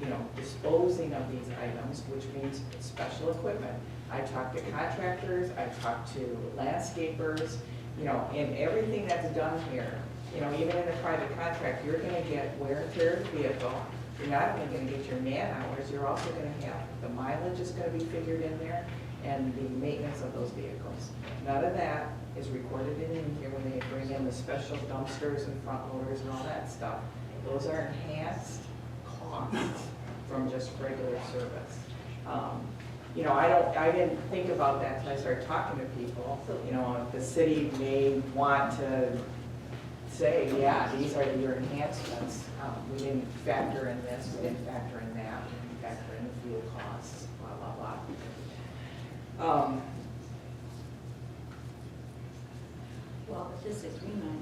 you know, disposing of these items, which means special equipment. I talk to contractors, I talk to landscapers, you know, and everything that's done here, you know, even in a private contract, you're gonna get wear and tear of the vehicle. You're not only gonna get your man hours, you're also gonna have, the mileage is gonna be figured in there, and the maintenance of those vehicles. None of that is recorded in here when they bring in the special dumpsters and front loaders and all that stuff. Those are enhanced costs from just regular service. You know, I didn't think about that until I started talking to people. You know, the city may want to say, yeah, these are your enhancements. We didn't factor in this, we didn't factor in that, we didn't factor in the fuel costs, blah, blah, blah. Well, but this agreement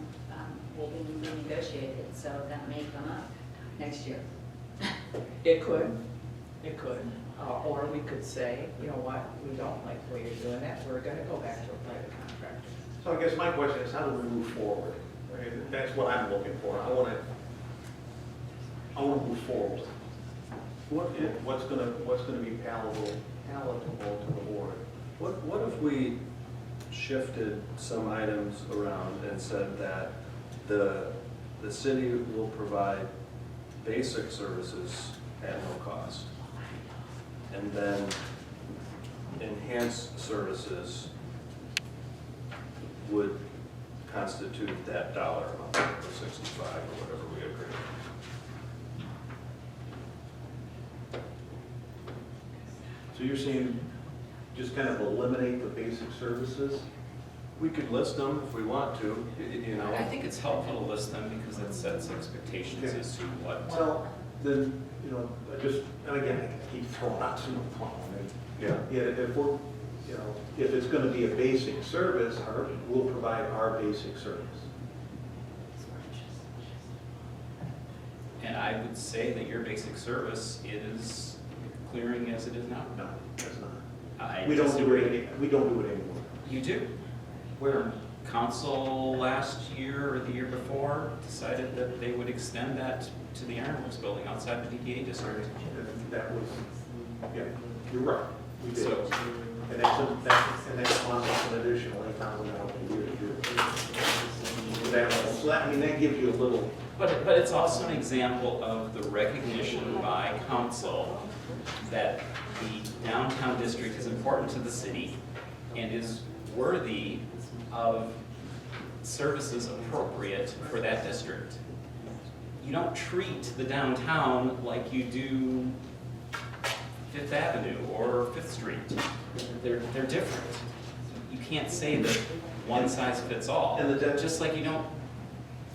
will be renegotiated, so that may come up next year. It could. Or we could say, you know what, we don't like the way you're doing that, we're gonna go back to a private contractor. So I guess my question is, how do we move forward? I mean, that's what I'm looking for. I want to move forward. What's gonna be palatable to the board? What if we shifted some items around and said that the city will provide basic services at no cost? And then enhanced services would constitute that dollar amount, the 65 or whatever we agree. So you're saying just kind of eliminate the basic services? We could list them if we want to, you know. I think it's helpful to list them because it sets expectations as to what. Well, then, you know, and again, I keep throwing out some of them. Yeah. Yeah, if we're, you know, if it's gonna be a basic service, we'll provide our basic service. And I would say that your basic service is clearing as it is now. No, that's not. I We don't do disagree. it, we don't do it anymore. You do. Where? Council last year or the year before decided that they would extend that to the Ironworks building outside the DDA district. That was, yeah, you're right, we did. So- And that's on an additional $8,000 a year to do it. So that, I mean, that gives you a little, But it's also an example of the recognition by council that the downtown district is important to the city and is worthy of services appropriate for that district. You don't treat the downtown like you do Fifth Avenue or Fifth Street. They're different. You can't say that one size fits all. And Just like you don't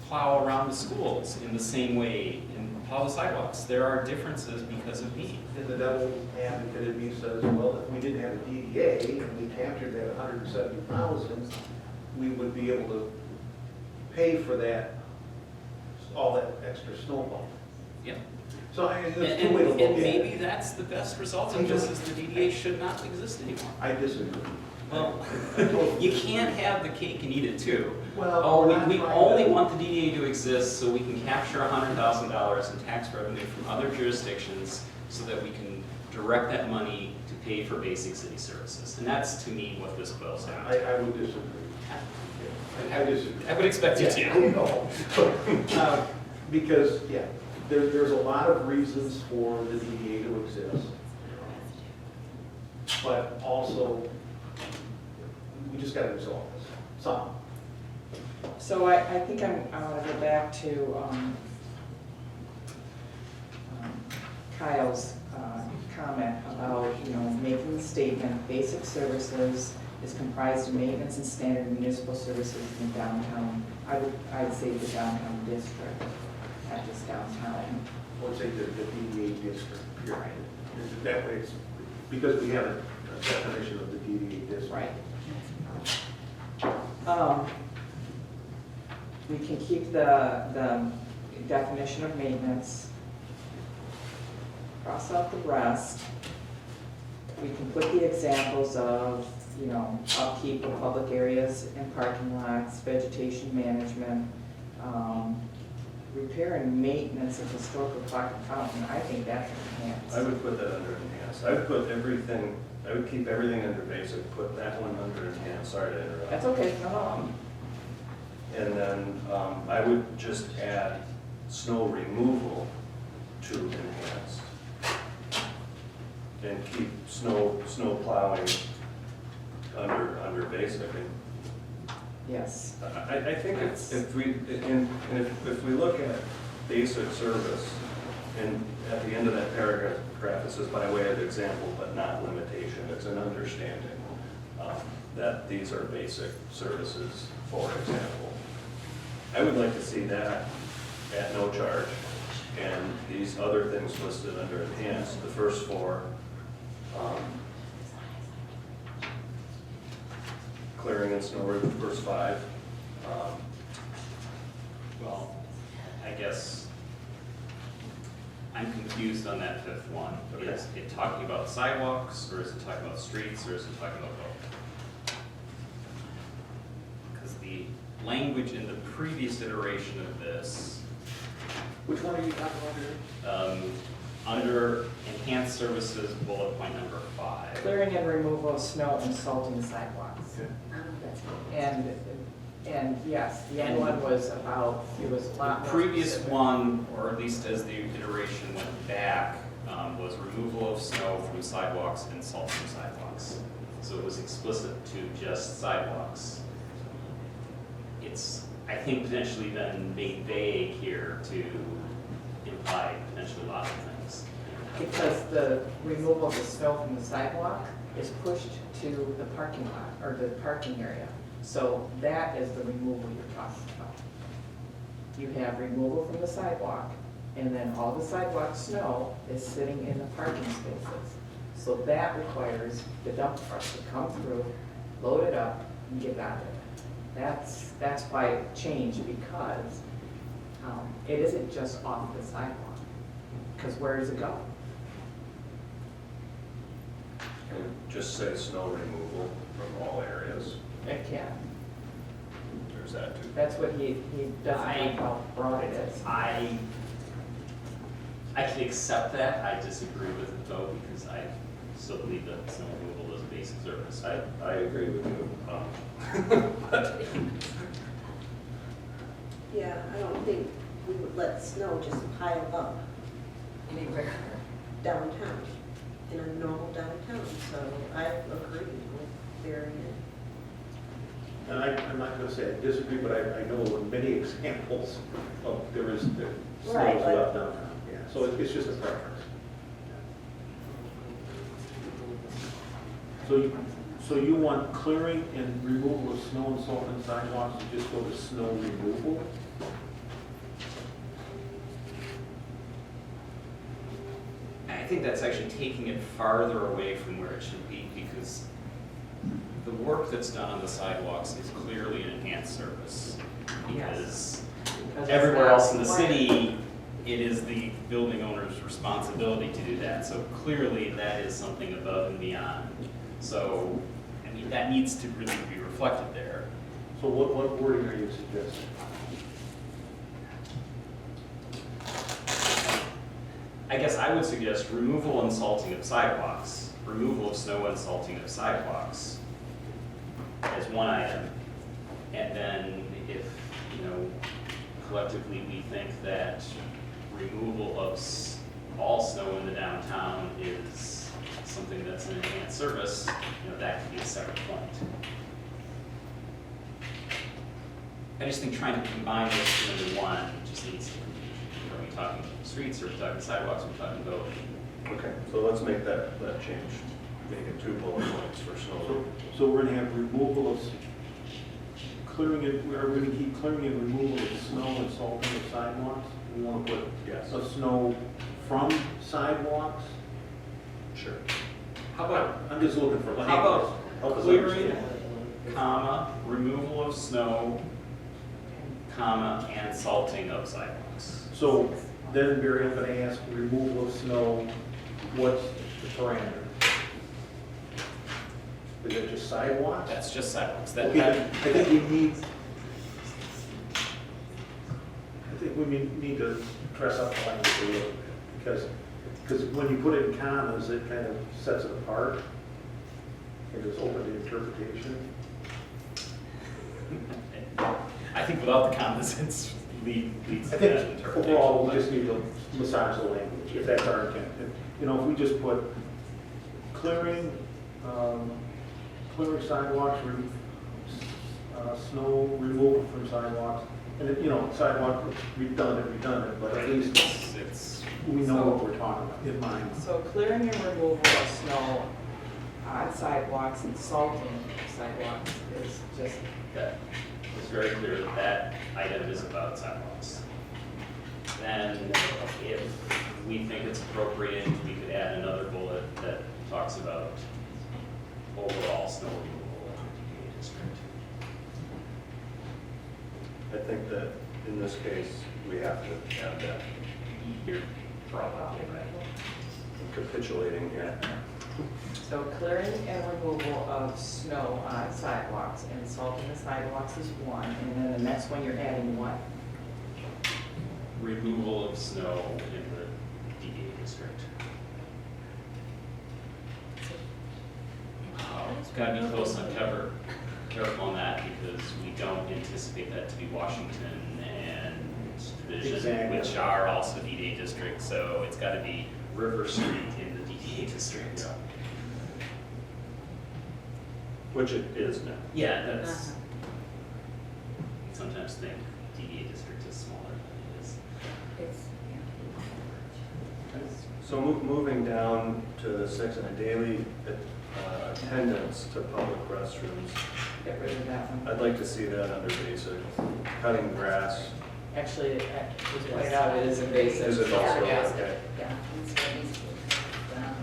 plow around the schools in the same way and plow the sidewalks. There are differences because of need. and the devil advocate in me says, well, if we didn't have a DDA and we captured that 170,000, we would be able to pay for that, all that extra snowball. Yep. So I, And, there's two ways to look at and maybe it. that's the best result of this, is the DDA should not exist anymore. I disagree. Well, you can't have the cake and eat it too. Well, Oh, we're not we trying only to- want the DDA to exist so we can capture $100,000 in tax revenue from other jurisdictions so that we can direct that money to pay for basic city services. And that's, to me, what this boils down to. I would disagree. I disagree. I would expect you Yeah, to. no. Because, yeah, there's a lot of reasons for the DDA to exist. But also, we just gotta resolve this, some. So I think I want to go back to Kyle's comment about, you know, making the statement, basic services is comprised of maintenance and standard municipal services in downtown. I'd say the downtown district, not just downtown. Let's say the DDA district, period. That way it's, because we have a definition of the DDA district. Right. We can keep the definition of maintenance, cross out the rest. We can put the examples of, you know, upkeep of public areas and parking lots, vegetation management, repair and maintenance of historical clock and fountain. I think that's enhanced. I would put that under enhanced. I would put everything, I would keep everything under basic, put that one under enhanced, sorry to interrupt. That's okay, no. And then I would just add snow removal to enhanced. And keep snow plowing under basic. Yes. I think if we look at basic service, and at the end of that paragraph, it says by way of example, but not limitation, it's an understanding that these are basic services, for example. I would like to see that at no charge, and these other things listed under enhanced, the first four, clearing and snow removal, the first five. Well, I guess I'm confused on that fifth one. Okay. Is it talking about sidewalks, or is it talking about streets, or is it talking about both? Because the language in the previous iteration of this, Which one are you talking about here? under enhanced services, bullet point number 5. Clearing and removal of snow and salting sidewalks. Okay. That's And yes, the end one was about, it was a The lot more previous specific. one, or at least as the iteration went back, was removal of snow from sidewalks and salt from sidewalks. So it was explicit to just sidewalks. It's, I think, potentially been made vague here to imply potentially a lot of things. Because the removal of the snow from the sidewalk is pushed to the parking lot, or the parking area. So that is the removal you're talking about. You have removal from the sidewalk, and then all the sidewalk snow is sitting in the parking spaces. So that requires the dump truck to come through, load it up, and get out of it. That's why it changed, because it isn't just off the sidewalk. Because where does it go? And just say snow removal from all areas. It can. There's that too. That's what he doesn't like how broad it is. I can accept that. I disagree with it though, because I still believe that snow removal is a basic service. I agree with you. But Yeah, I don't think we would let snow just pile up Anywhere. downtown, in a normal downtown, so I agree with Barry. And I'm not gonna say I disagree, but I know of many examples of there snow Right, is but- left downtown. Yeah, so it's just a preference. So you want clearing and removal of snow and salt and sidewalks to just go to snow removal? I think that's actually taking it farther away from where it should be, because the work that's done on the sidewalks is clearly an enhanced service. Because Because it's everywhere not else in the required. city, it is the building owner's responsibility to do that. So clearly, that is something above and beyond. So, I mean, that needs to really be reflected there. So what wording are you suggesting? I guess I would suggest removal and salting of sidewalks, removal of snow and salting of sidewalks as one item. And then if, collectively we think that removal of all snow in the downtown is something that's an enhanced service, that could be a separate point. I just think trying to combine those two into one just needs to, are we talking streets, or are we talking sidewalks, are we talking both? Okay, so let's make that change. Make it 2 bullet points for snow. So we're gonna have removal of clearing it, are we gonna keep clearing and removal of snow and salting of sidewalks? We wanna put Yes. of snow from sidewalks? Sure. How about, I'm just looking for language. how about Help us clearing, understand. comma, removal of snow, comma, and salting of sidewalks? So then, Barry, I'm gonna ask removal of snow, what's the parameter? Is it just sidewalks? That's just sidewalks. Okay, I think we need to dress up the language a little bit, because when you put it in commas, it kind of sets it apart. It is open to interpretation. I think without the commas, it's leads I to that think interpretation. overall, we just need to massage the language, if that's our intent. If we just put clearing sidewalks, snow removal from sidewalks, and sidewalk, redundant, but at least It's, we know what we're talking about in mind. So clearing and removal of snow on sidewalks and salting sidewalks is just, that it's very clear that that item is about sidewalks. Then if we think it's appropriate, we could add another bullet that talks about overall snow removal in the DDA district. I think that in this case, we have to add that. Here. probably right. I'm capitulating here. So clearing and removal of snow on sidewalks, and salting the sidewalks is one, and then the next one you're adding what? Removal of snow in the DDA district. Oh, gotta be close on careful on that, because we don't anticipate that to be Washington and Division, Exactly. which are also DDA districts, so it's gotta be River Street in the DDA district. Which it is now. Yeah, that's, I sometimes think DDA district is smaller than it is. It's, So moving down to 6, and a daily attendance to public restrooms. Get rid of that one. I'd like to see that under basic. Cutting grass. Actually, it was pointed out, it is invasive. Is it also, Yeah. okay. yeah, it's what needs to be done.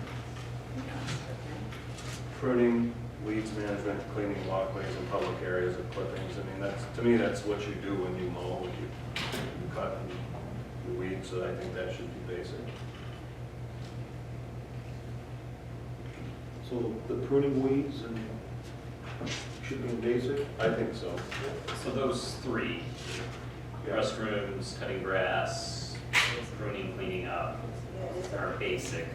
Pruning, weeds management, cleaning walkways and public areas of clippings. I mean, that's, to me, that's what you do when you mow, when you cut the weeds, so I think that should be basic. So the pruning weeds and should be in basic? I think so. So those three, restrooms, cutting grass, pruning, cleaning up, are basic.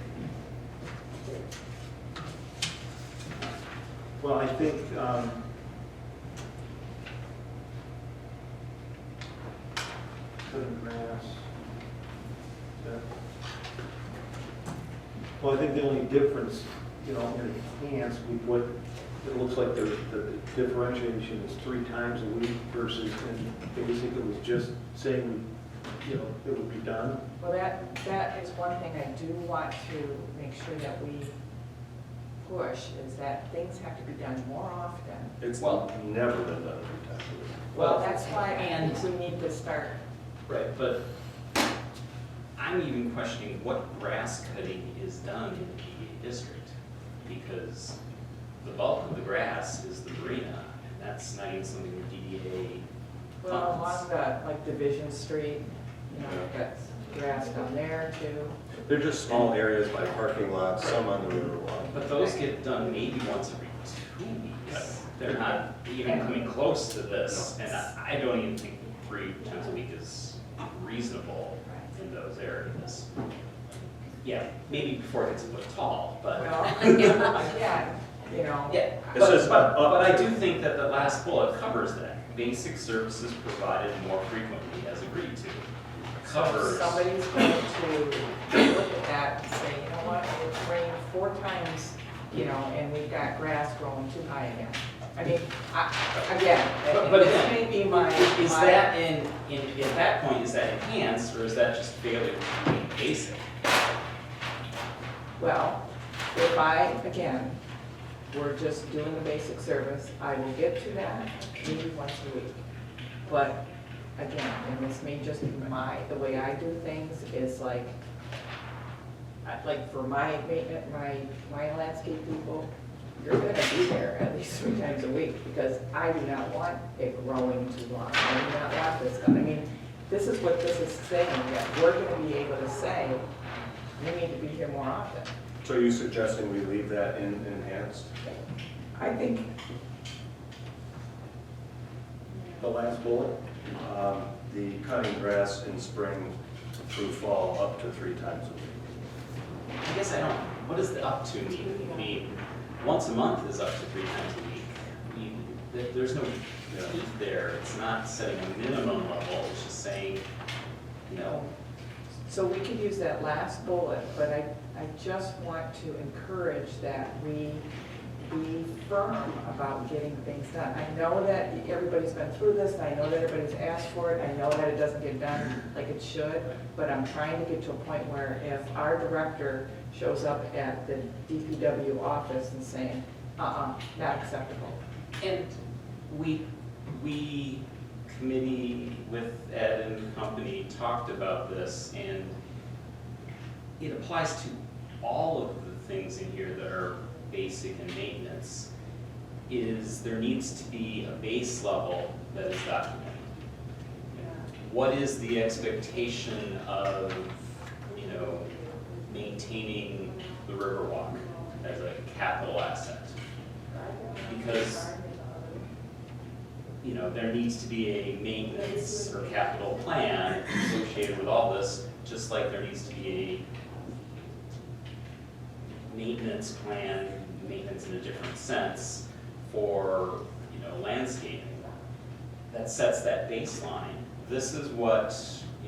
Well, I think, cutting grass. Well, I think the only difference, in enhanced, we put, it looks like the differentiation is 3 times a week versus in basic, it was just saying, it would be done. Well, that is one thing I do want to make sure that we push, is that things have to be done more often. It's Well- never been done 3 times a week. Well, that's why I think we need to start. Right, but I'm even questioning what grass cutting is done in the DDA district, because the bulk of the grass is the marina, and that's not even something the DDA Well, funds. along the, Division Street, we've got grass down there too. They're just small areas by parking lots, some on the river walk. But those get done maybe once every 2 weeks. They're not even coming close to this, and I don't even think 3 times a week is reasonable in those areas. Yeah, maybe before it gets a foot tall, but. Well, again, Yeah, It but, says but, up but I to. do think that the last bullet covers that. Basic services provided more frequently as agreed to. Covers. Somebody's going to look at that and say, you know what, it's rained 4 times, and we've got grass growing too high again. I mean, again, But this again, may be my. Is that at that point, is that enhanced, or is that just failure to be basic? Well, if again, we're just doing the basic service, I will get to that maybe once a week. But again, and this may just be the way I do things is like for my maintenance, my landscape people, you're gonna be there at least 3 times a week, because I do not want it growing too long. I do not want this done. I mean, this is what this is saying, that we're gonna be able to say, you need to be here more often. So are you suggesting we leave that in enhanced? I think, The last bullet? The cutting grass in spring through fall up to 3 times a week. I guess I don't, what does the up to mean? I mean, once a month is up to 3 times a week. I mean, there's no teeth there. It's not setting a minimum level, it's just saying, so we could use that last bullet, but I just want to encourage that we be firm about getting things done. I know that everybody's been through this, and I know that everybody's asked for it, I know that it doesn't get done like it should, but I'm trying to get to a point where if our director shows up at the DPW office and saying, not acceptable. and we committee with Ed and company talked about this, and it applies to all of the things in here that are basic and maintenance, is there needs to be a base level that is documented. What is the expectation of, maintaining the Riverwalk as a capital asset. Because, there needs to be a maintenance or capital plan associated with all this, just like there needs to be a maintenance plan, maintenance in a different sense, for, landscaping. That sets that baseline. This is what,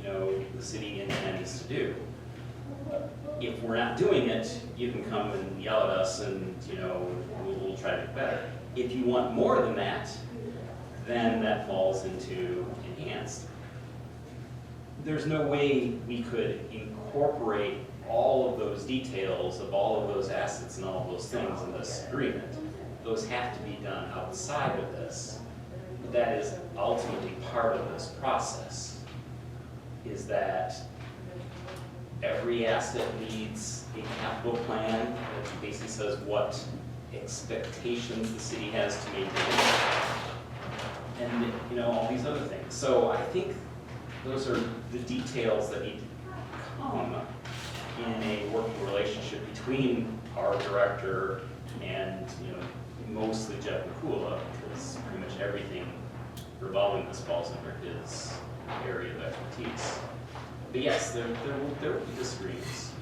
the city intends to do. If we're not doing it, you can come and yell at us and, we'll try to do better. If you want more than that, then that falls into enhanced. There's no way we could incorporate all of those details of all of those assets and all of those things in this agreement. Those have to be done outside of this. But that is ultimately part of this process, is that every asset needs a capital plan that basically says what expectations the city has to maintain, and all these other things. So I think those are the details that need to come in a working relationship between our director and mostly Jeff McCula, because pretty much everything revolving this falls under his area of expertise. But yes, there will be disagreements.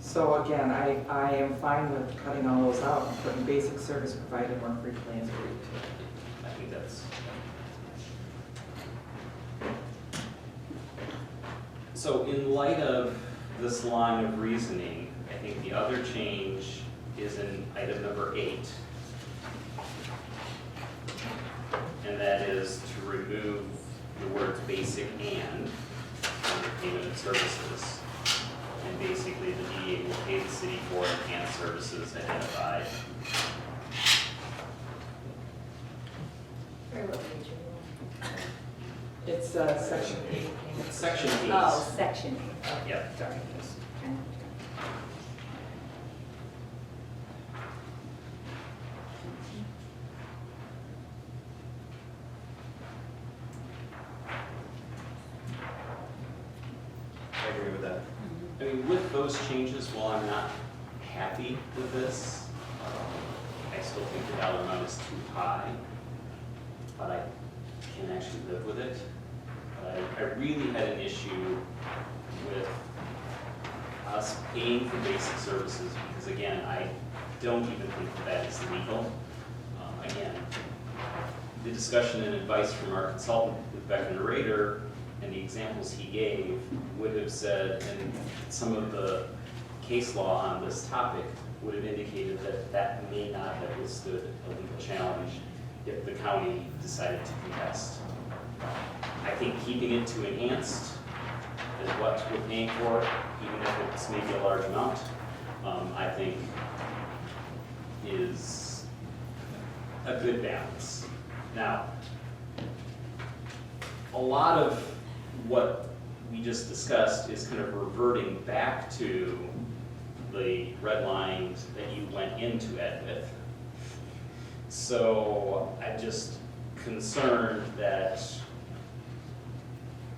So again, I am fine with cutting all those out and putting basic service provided or free plans agreed to. I think that's. So in light of this line of reasoning, I think the other change is in item number 8. And that is to remove the words basic and under payment of services. And basically the DDA will pay the city for enhanced services identified. It's section 8. Section 8. Oh, section 8. Yep. Sorry. I agree with that. I mean, with those changes, while I'm not happy with this, I still think the dollar amount is too high, but I can actually live with it. But I really had an issue with us paying for basic services, because again, I don't even think that is legal. Again, the discussion and advice from our consultant with Beck and Rader and the examples he gave would have said, and some of the case law on this topic would have indicated that that may not have withstood a legal challenge if the county decided to contest. I think keeping it to enhanced is what we're paying for, even if it's maybe a large amount, I think is a good balance. Now, a lot of what we just discussed is kind of reverting back to the red lines that you went into Ed with. So I'm just concerned that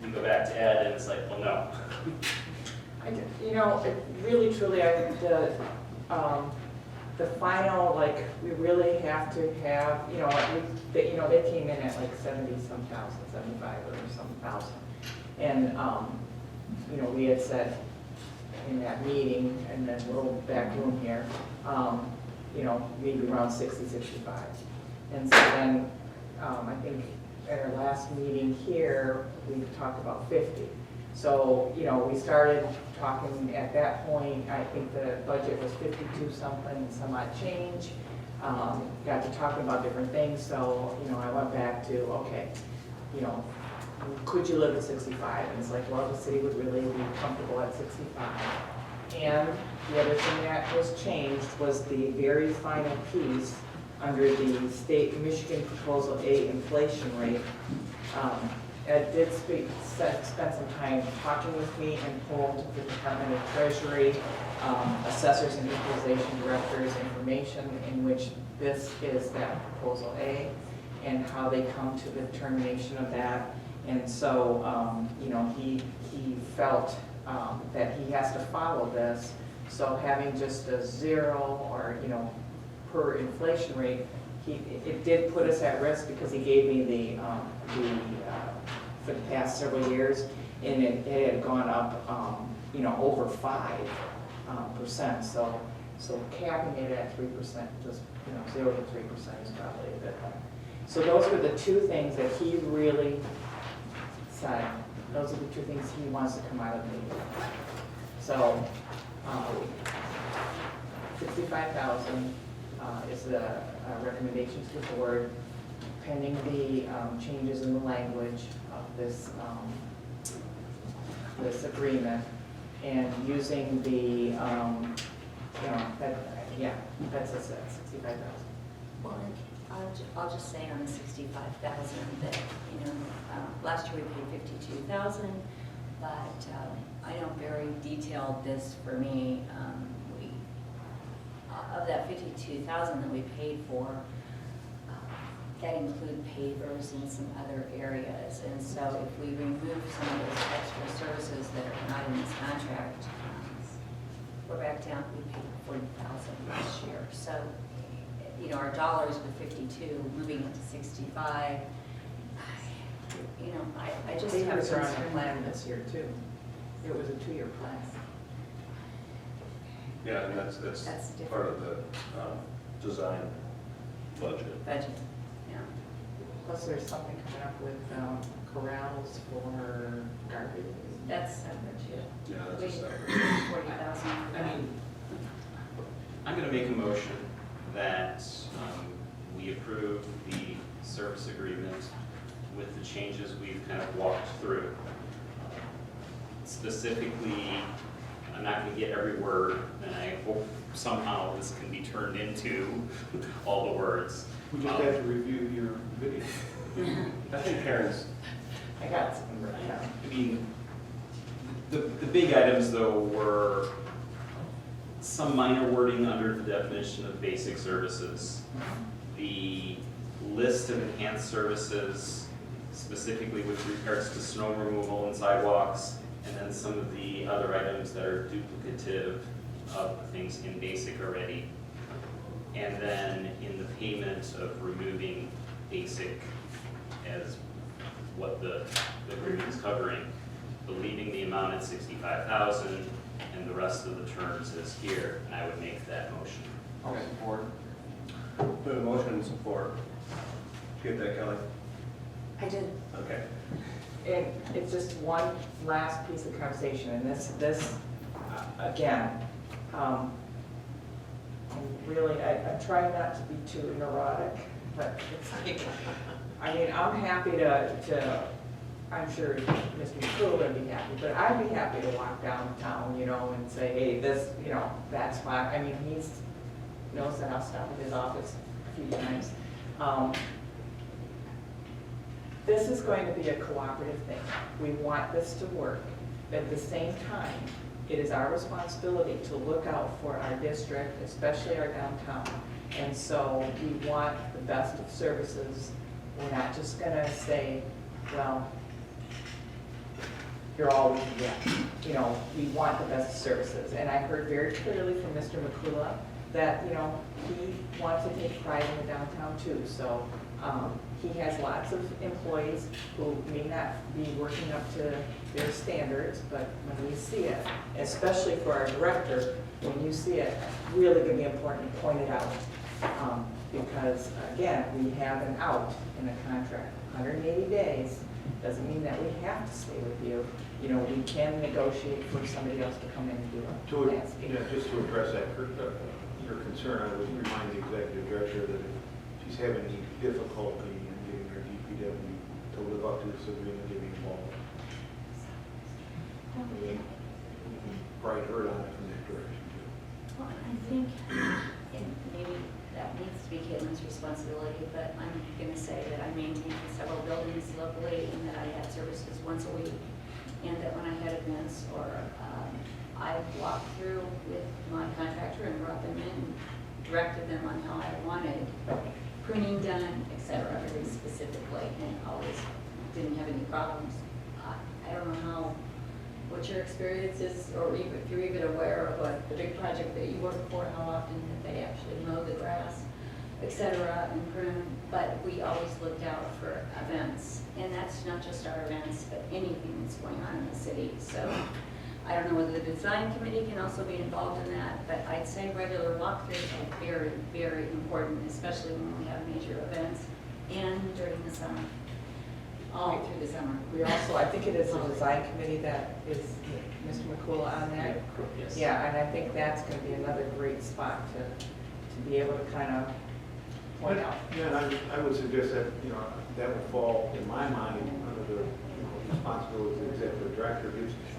we go back to Ed and it's like, well, no. Really, truly, the final, we really have to have, they came in at like 70-some thousand, 75 or some thousand. And, we had said in that meeting, and then little back room here, maybe around 60, 65. And so then, I think at our last meeting here, we talked about 50. So, we started talking at that point, I think the budget was 52 something, some odd change. Got to talking about different things, so, I went back to, okay, could you live at 65? And it's like, well, the city would really be comfortable at 65. And the other thing that was changed was the very final piece under the state Michigan Proposal A inflation rate. Ed did spend some time talking with me and pulled the Department of Treasury, assessors and equalization directors information in which this is that Proposal A and how they come to the determination of that. And so, he felt that he has to follow this. So having just a 0 or, per inflation rate, it did put us at risk because he gave me for the past several years, and it had gone up, over 5%. So capping it at 3%, just, 0 to 3% is probably a bit high. So those were the two things that he really said, those are the two things he wants to come out of the meeting. So, 65,000 is the recommendation to the board, pending the changes in the language of this this agreement, and using the, that's a 65,000. Well, I'll just say on the 65,000 that, last year we paid 52,000, but I know very detailed this for me. Of that 52,000 that we paid for, that include pavers and some other areas. And so if we remove some of those extra services that are not in this contract, we're back down, we paid 40,000 this year. So, our dollars were 52, moving it to 65. I just have Pavers are on the concern. plan this year too. It was a 2-year plan. Yeah, and that's different. part of the design budget. Budget, yeah. Plus, there's something coming up with corrals for garbage. That's separate too. Yeah, that's We a separate. 40,000 for I that. mean, I'm going to make a motion that we approve the service agreement with the changes we've kind of walked through. Specifically, I'm not going to get every word, and I hope somehow this can be turned into all the words. We just have to review your video. I think Karen's, I got something right now. I mean, the big items though were some minor wording under the definition of basic services, the list of enhanced services specifically with regards to snow removal and sidewalks, and then some of the other items that are duplicative of the things in basic already. And then in the payment of removing basic as what the agreement is covering, but leaving the amount at 65,000 and the rest of the terms is here, and I would make that motion. I'll support. we have a motion and support. Did you get that, Kelly? I did. Okay. And it's just one last piece of conversation, and this again, I'm trying not to be too neurotic, but it's like, I'm happy to, I'm sure Mr. McCool would be happy, but I'd be happy to walk downtown, and say, hey, this, that's fine. He knows that I'll stop at his office a few times. This is going to be a cooperative thing. We want this to work. At the same time, it is our responsibility to look out for our district, especially our downtown. And so we want the best of services. We're not just gonna say, well, you're all we can get. We want the best of services. And I heard very clearly from Mr. McCullough that, he wants to take pride in the downtown too. So he has lots of employees who may not be working up to their standards, but when we see it, especially for our director, when you see it, really going to be important to point it out. Because again, we have an out in the contract. 180 days doesn't mean that we have to stay with you. We can negotiate for somebody else to come in and do it. Just to address that, your concern, I would remind the executive director that if she's having any difficulty in getting her DPW to live up to this agreement, to be involved. Probably heard on it from that direction too. Well, I think, and maybe that needs to be Caitlin's responsibility, but I'm going to say that I maintain several buildings locally and that I had services once a week. And that when I had events or I walked through with my contractor and brought them in, directed them on how I wanted pruning done, et cetera, very specifically, and always didn't have any problems. I don't know how what your experience is, or even if you're even aware of a big project that you work for, how often that they actually mow the grass, et cetera, and prune. But we always looked out for events, and that's not just our events, but anything that's going on in the city. So I don't know whether the design committee can also be involved in that, but I'd say regular walkthroughs are very, very important, especially when we have major events and during the summer, all through the summer. We also, I think it is the design committee that is Mr. McCool on that. Yes. Yeah, and I think that's gonna be another great spot to be able to kind of point out. Yeah, and I would suggest that, you know, that would fall, in my mind, under the, you know, responsibility of the executive director.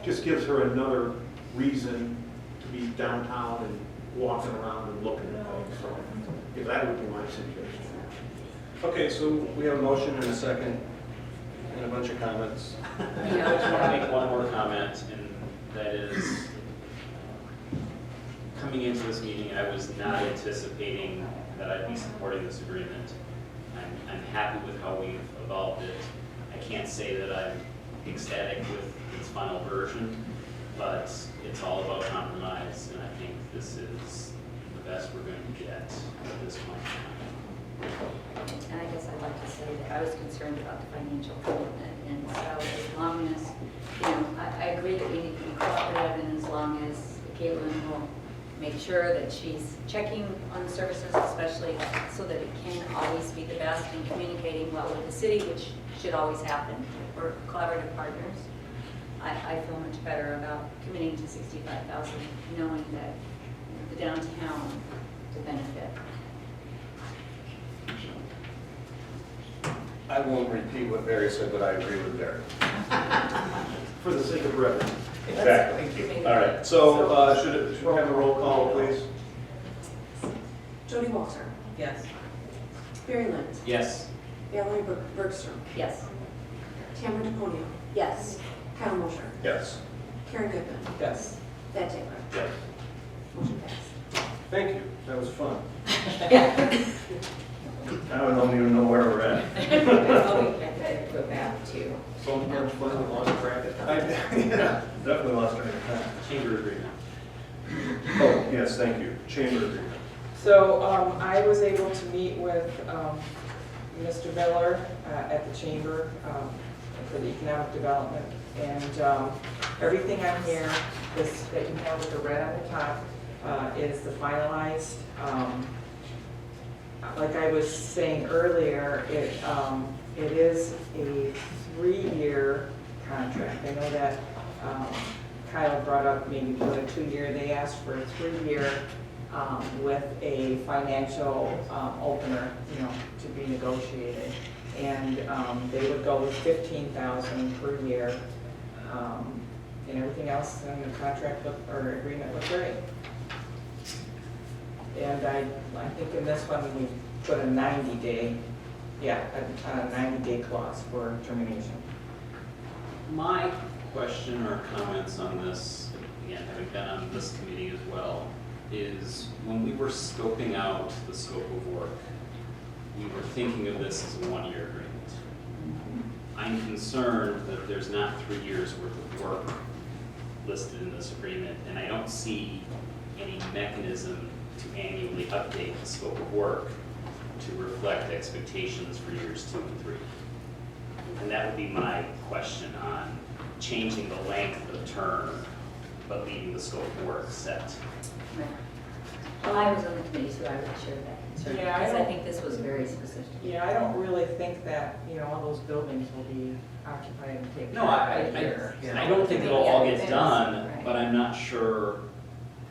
Just gives her another reason to be downtown and walking around and looking at things. So, yeah, that would be my suggestion. Okay, so we have a motion and a second, and a bunch of comments. I just want to make one more comment, and that is, coming into this meeting, I was not anticipating that I'd be supporting this agreement. I'm happy with how we've evolved it. I can't say that I'm ecstatic with its final version, but it's all about compromise, and I think this is the best we're going to get at this point in time. And I guess I'd like to say that I was concerned about the financial commitment, and so as long as, you know, I agree that we need to be cooperative, and as long as Caitlin will make sure that she's checking on the services, especially so that it can always be the best, and communicating well with the city, which should always happen. We're collaborative partners. I feel much better about committing to $65,000, knowing that the downtown to benefit. I won't repeat what Barry said, but I agree with Barry. For the sake of brevity. Exactly. Thank you. All right, so should we have a roll call, please? Jody Walter, Yes. Barry Lind, Yes. Valerie Bergstrom, Yes. Tamara DePonio, Yes. Kyle Mosher, Yes. Karen Goodman, Yes. Thad Taylor. Yes. Motion passed. Thank you, that was fun. I don't even know where we're at. Oh, we had to go back to. So much fun, we lost track of time. Yeah, definitely lost track of time. Chamber agreement. Oh, yes, thank you, chamber agreement. So I was able to meet with Mr. Miller at the chamber for the economic development, and everything on here, this that you have with the red on the top, is the finalized. Like I was saying earlier, it is a 3-year contract. I know that Kyle brought up maybe put a 2-year. They asked for a 3-year with a financial opener, you know, to be negotiated. And they would go with $15,000 per year, and everything else in the contract or agreement looked great. And I think in this one, we put a 90-day, a 90-day clause for termination. My question or comments on this, again, having been on this committee as well, is when we were scoping out the scope of work, we were thinking of this as a 1-year agreement. I'm concerned that there's not 3 years worth of work listed in this agreement, and I don't see any mechanism to annually update the scope of work to reflect expectations for years 2 and 3. And that would be my question on changing the length of term, but leaving the scope of work set. Well, I was on the committee, so I would share that concern, Yeah, because I think this was very specific. Yeah, I don't really think that, you know, all those buildings will be occupied and taken No, care of by a year. I don't think it'll all get Yeah, done, right. but I'm not sure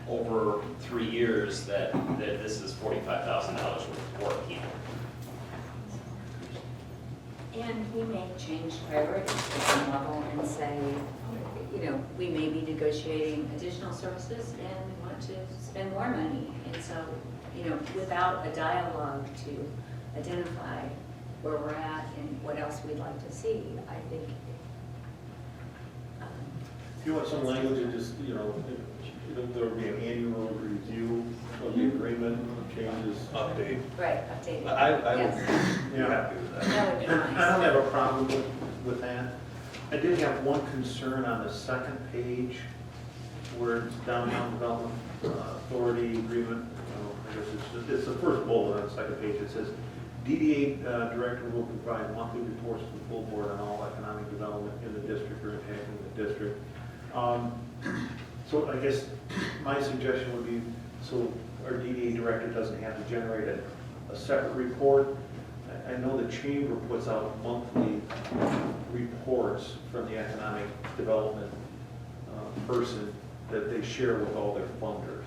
over 3 years that this is $45,000 worth of work either. And we may change priorities at some level and say, you know, we may be negotiating additional services and we want to spend more money. And so, you know, without a dialogue to identify where we're at and what else we'd like to see, I think. If you want some language, it just, you know, there will be an annual review of the agreement, changes. Update. Right, updated. I would Yes. be happy with that. That would be nice. I don't have a problem with that. I did have one concern on the second page where it's Downtown Development Authority Agreement. I guess it's the first bullet on the second page. It says, DDA Director will provide monthly reports to the full board on all economic development in the district or impacting the district. So I guess my suggestion would be, so our DDA Director doesn't have to generate a separate report. I know the chamber puts out monthly reports from the economic development person that they share with all their funders.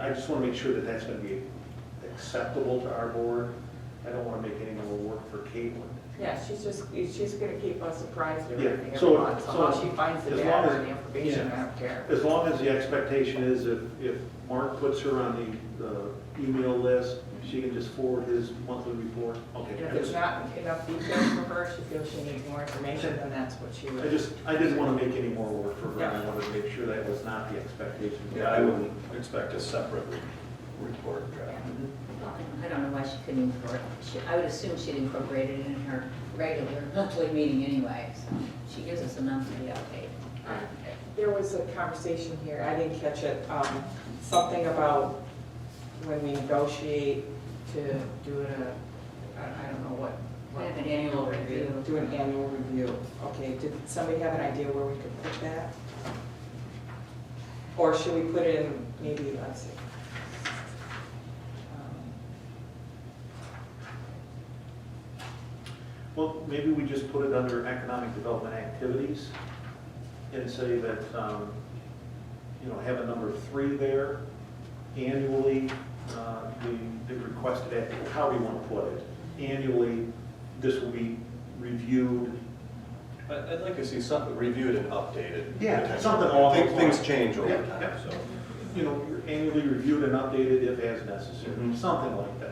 I just want to make sure that that's going to be acceptable to our board. I don't want to make any more work for Caitlin. Yeah, she's gonna keep us surprised with Yeah, everything every so- month. So so how she finds the as data long as- and the information, I don't care. As long as the expectation is if Mark puts her on the email list, she can just forward his monthly report. Okay. And if it's not enough details for her, she feels she needs more information, then that's what she would. I didn't want to make any more work for her. Yeah. I wanted to make sure that was not the expectation. Yeah, I wouldn't expect a separate report draft. I don't know why she couldn't incorporate, I would assume she'd incorporate it in her regular monthly meeting anyway, so she gives us a monthly update. There was a conversation here, I didn't catch it, something about when we negotiate to do I don't know what. Kind of an annual review. Do an annual review. Okay, did somebody have an idea where we could put that? Or should we put in, maybe, let's see. Well, maybe we just put it under economic development activities and say that, have a number 3 there. Annually, the requested activity, how we want to put it. Annually, this will be reviewed. I'd like to see something reviewed and updated. Yeah, something along those Things lines. change over Yeah, time, yeah. so. Annually reviewed and updated if as necessary, Mhm. something like that.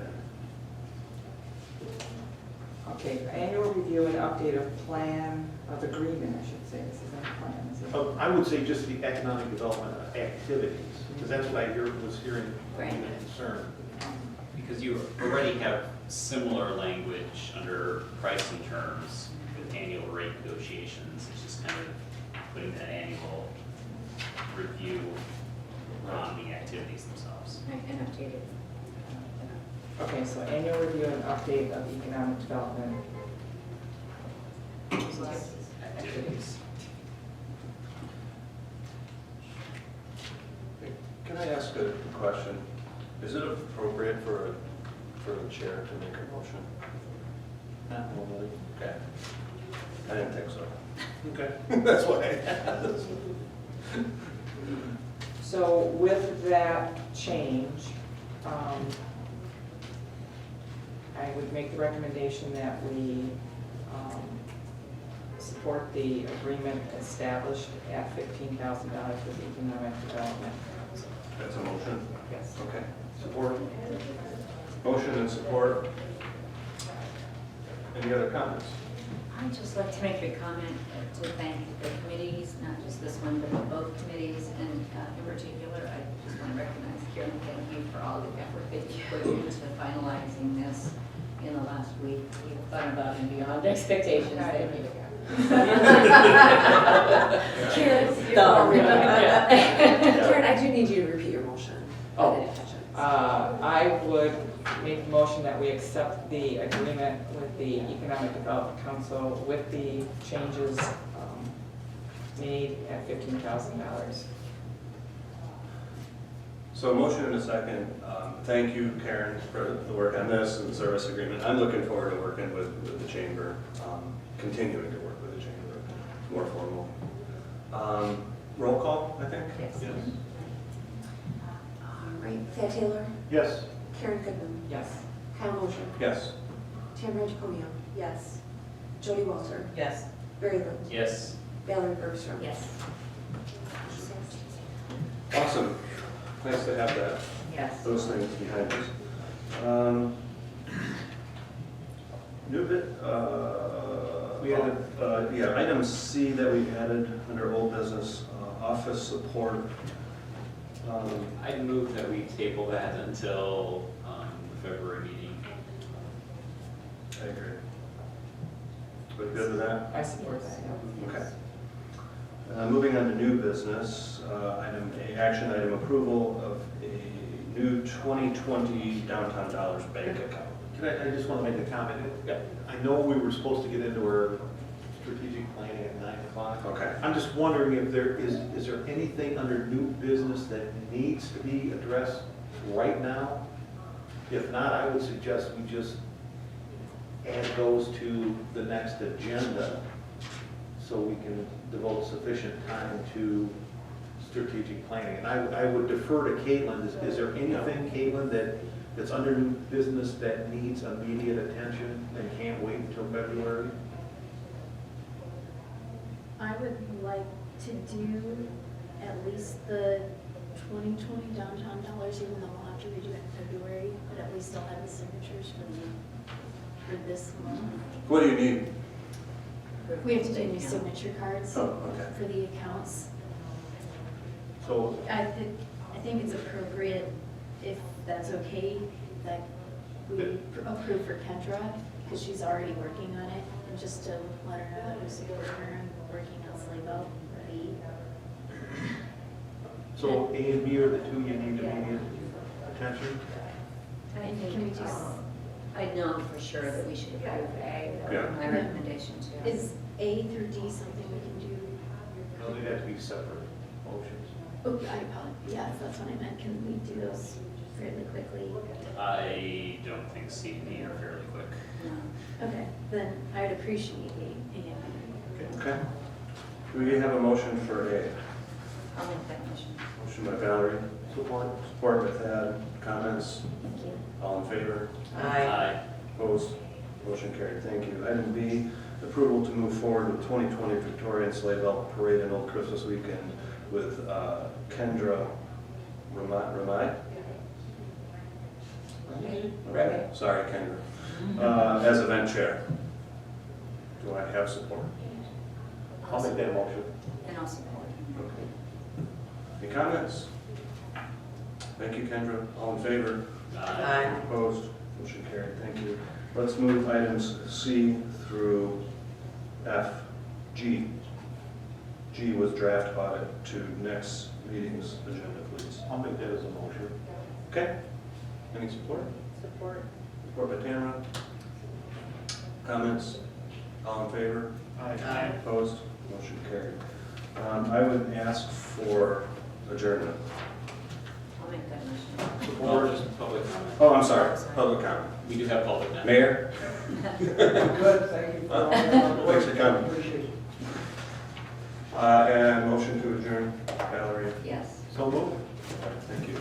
Okay, annual review and update of plan of agreement, I should say, this isn't a plan, is it? I would say just the economic development activities, because that's what I was hearing Right. being a concern. Because you already have similar language under pricing terms with annual rate negotiations. It's just kind of putting that annual review on the activities themselves. And updated. Okay, so annual review and update of economic development. Activities. Can I ask a question? Is it appropriate for the chair to make a motion? Not normally. Okay. I didn't think so. Okay. That's why I asked. So with that change, I would make the recommendation that we support the agreement established at $15,000 with economic development. That's a motion? Yes. Okay. Support? Motion and support. Any other comments? I'd just like to make a comment to thank the committees, not just this one, but both committees, and in particular, I just want to recognize Karen, thank you for all the effort that you put into finalizing this in the last week. You've gone above and beyond expectations. Thank you. Karen, Karen, I do need you to repeat your motion. I Oh. didn't catch it. I would make a motion that we accept the agreement with the Economic Development Council with the changes made at $15,000. So motion and a second. Thank you, Karen, for the work on this and the service agreement. I'm looking forward to working with the chamber, continuing to work with the chamber, more formal. Roll call, I think? Yes. All right, Thad Taylor, Yes. Karen Goodman, Yes. Kyle Moser, Yes. Tamara Angeloni, yes. Jody Walter, Yes. Barry Lind, Yes. Valerie Bergstrom. Yes. Awesome. Nice to have that, Yes. those things behind us. New bit, We had yeah, item C that we added under old business, office support. I'd move that we table that until the February meeting. I agree. But good with that? I support that, yeah. Okay. Moving on to new business, item A, action item approval of a new 2020 Downtown Dollars bank account. I just want to make a comment. Yeah. I know we were supposed to get into our strategic planning at 9 o'clock. Okay. I'm just wondering if there is there anything under new business that needs to be addressed right now? If not, I would suggest we just add those to the next agenda so we can devote sufficient time to strategic planning. And I would defer to Caitlin. Is there anything, Caitlin, that's under new business that needs immediate attention and can't wait until February? I would like to do at least the 2020 downtown dollars, even though we'll have to redo it in February, but at least I'll have the signatures for this month. What do you need? We have to do new signature cards Oh, okay. for the accounts. So, I think it's appropriate, if that's okay, that we approve for Kendra, because she's already working on it, and just to let her know that we support her and working on Slaybo for B. so A and B are the two you need immediate attention? And can we just, I know for sure that we should approve A, that would be my recommendation too. is A through D something we can do? No, they'd have to be separate motions. Oh, I apologize, yeah, that's what I meant, can we do those fairly quickly? I don't think C and D are fairly quick. No. Okay, then I would appreciate A and B. Okay. Do we have a motion for A? I'll make that motion. Motion by Valerie, Support. support by Thad. Comments? Thank you. All in favor? Aye. Opposed? Motion carried. Thank you. Item B, approval to move forward with 2020 Victorian Sleigh Belt Parade and Old Christmas Weekend with Kendra Ramai? Okay, sorry, Kendra. As event chair. Do I have support? I'll make that motion. And I'll support. Okay. Any comments? Thank you, Kendra. All in favor? Aye. Opposed? Motion carried. Thank you. Let's move items C through F. G. G was draft audit to next meeting's agenda, please. I'll make that as a motion. Okay. Any support? Support. Support by Tamara. Comments? All in favor? Aye. Opposed? Motion carried. I would ask for adjournment. I'll make that motion. Or just public comment. Oh, I'm sorry. Public comment. We do have public now. Mayor? Good, thank you for all your Thanks for coming. Appreciate it. And motion to adjourn, Valerie. Yes. So moved. Thank you.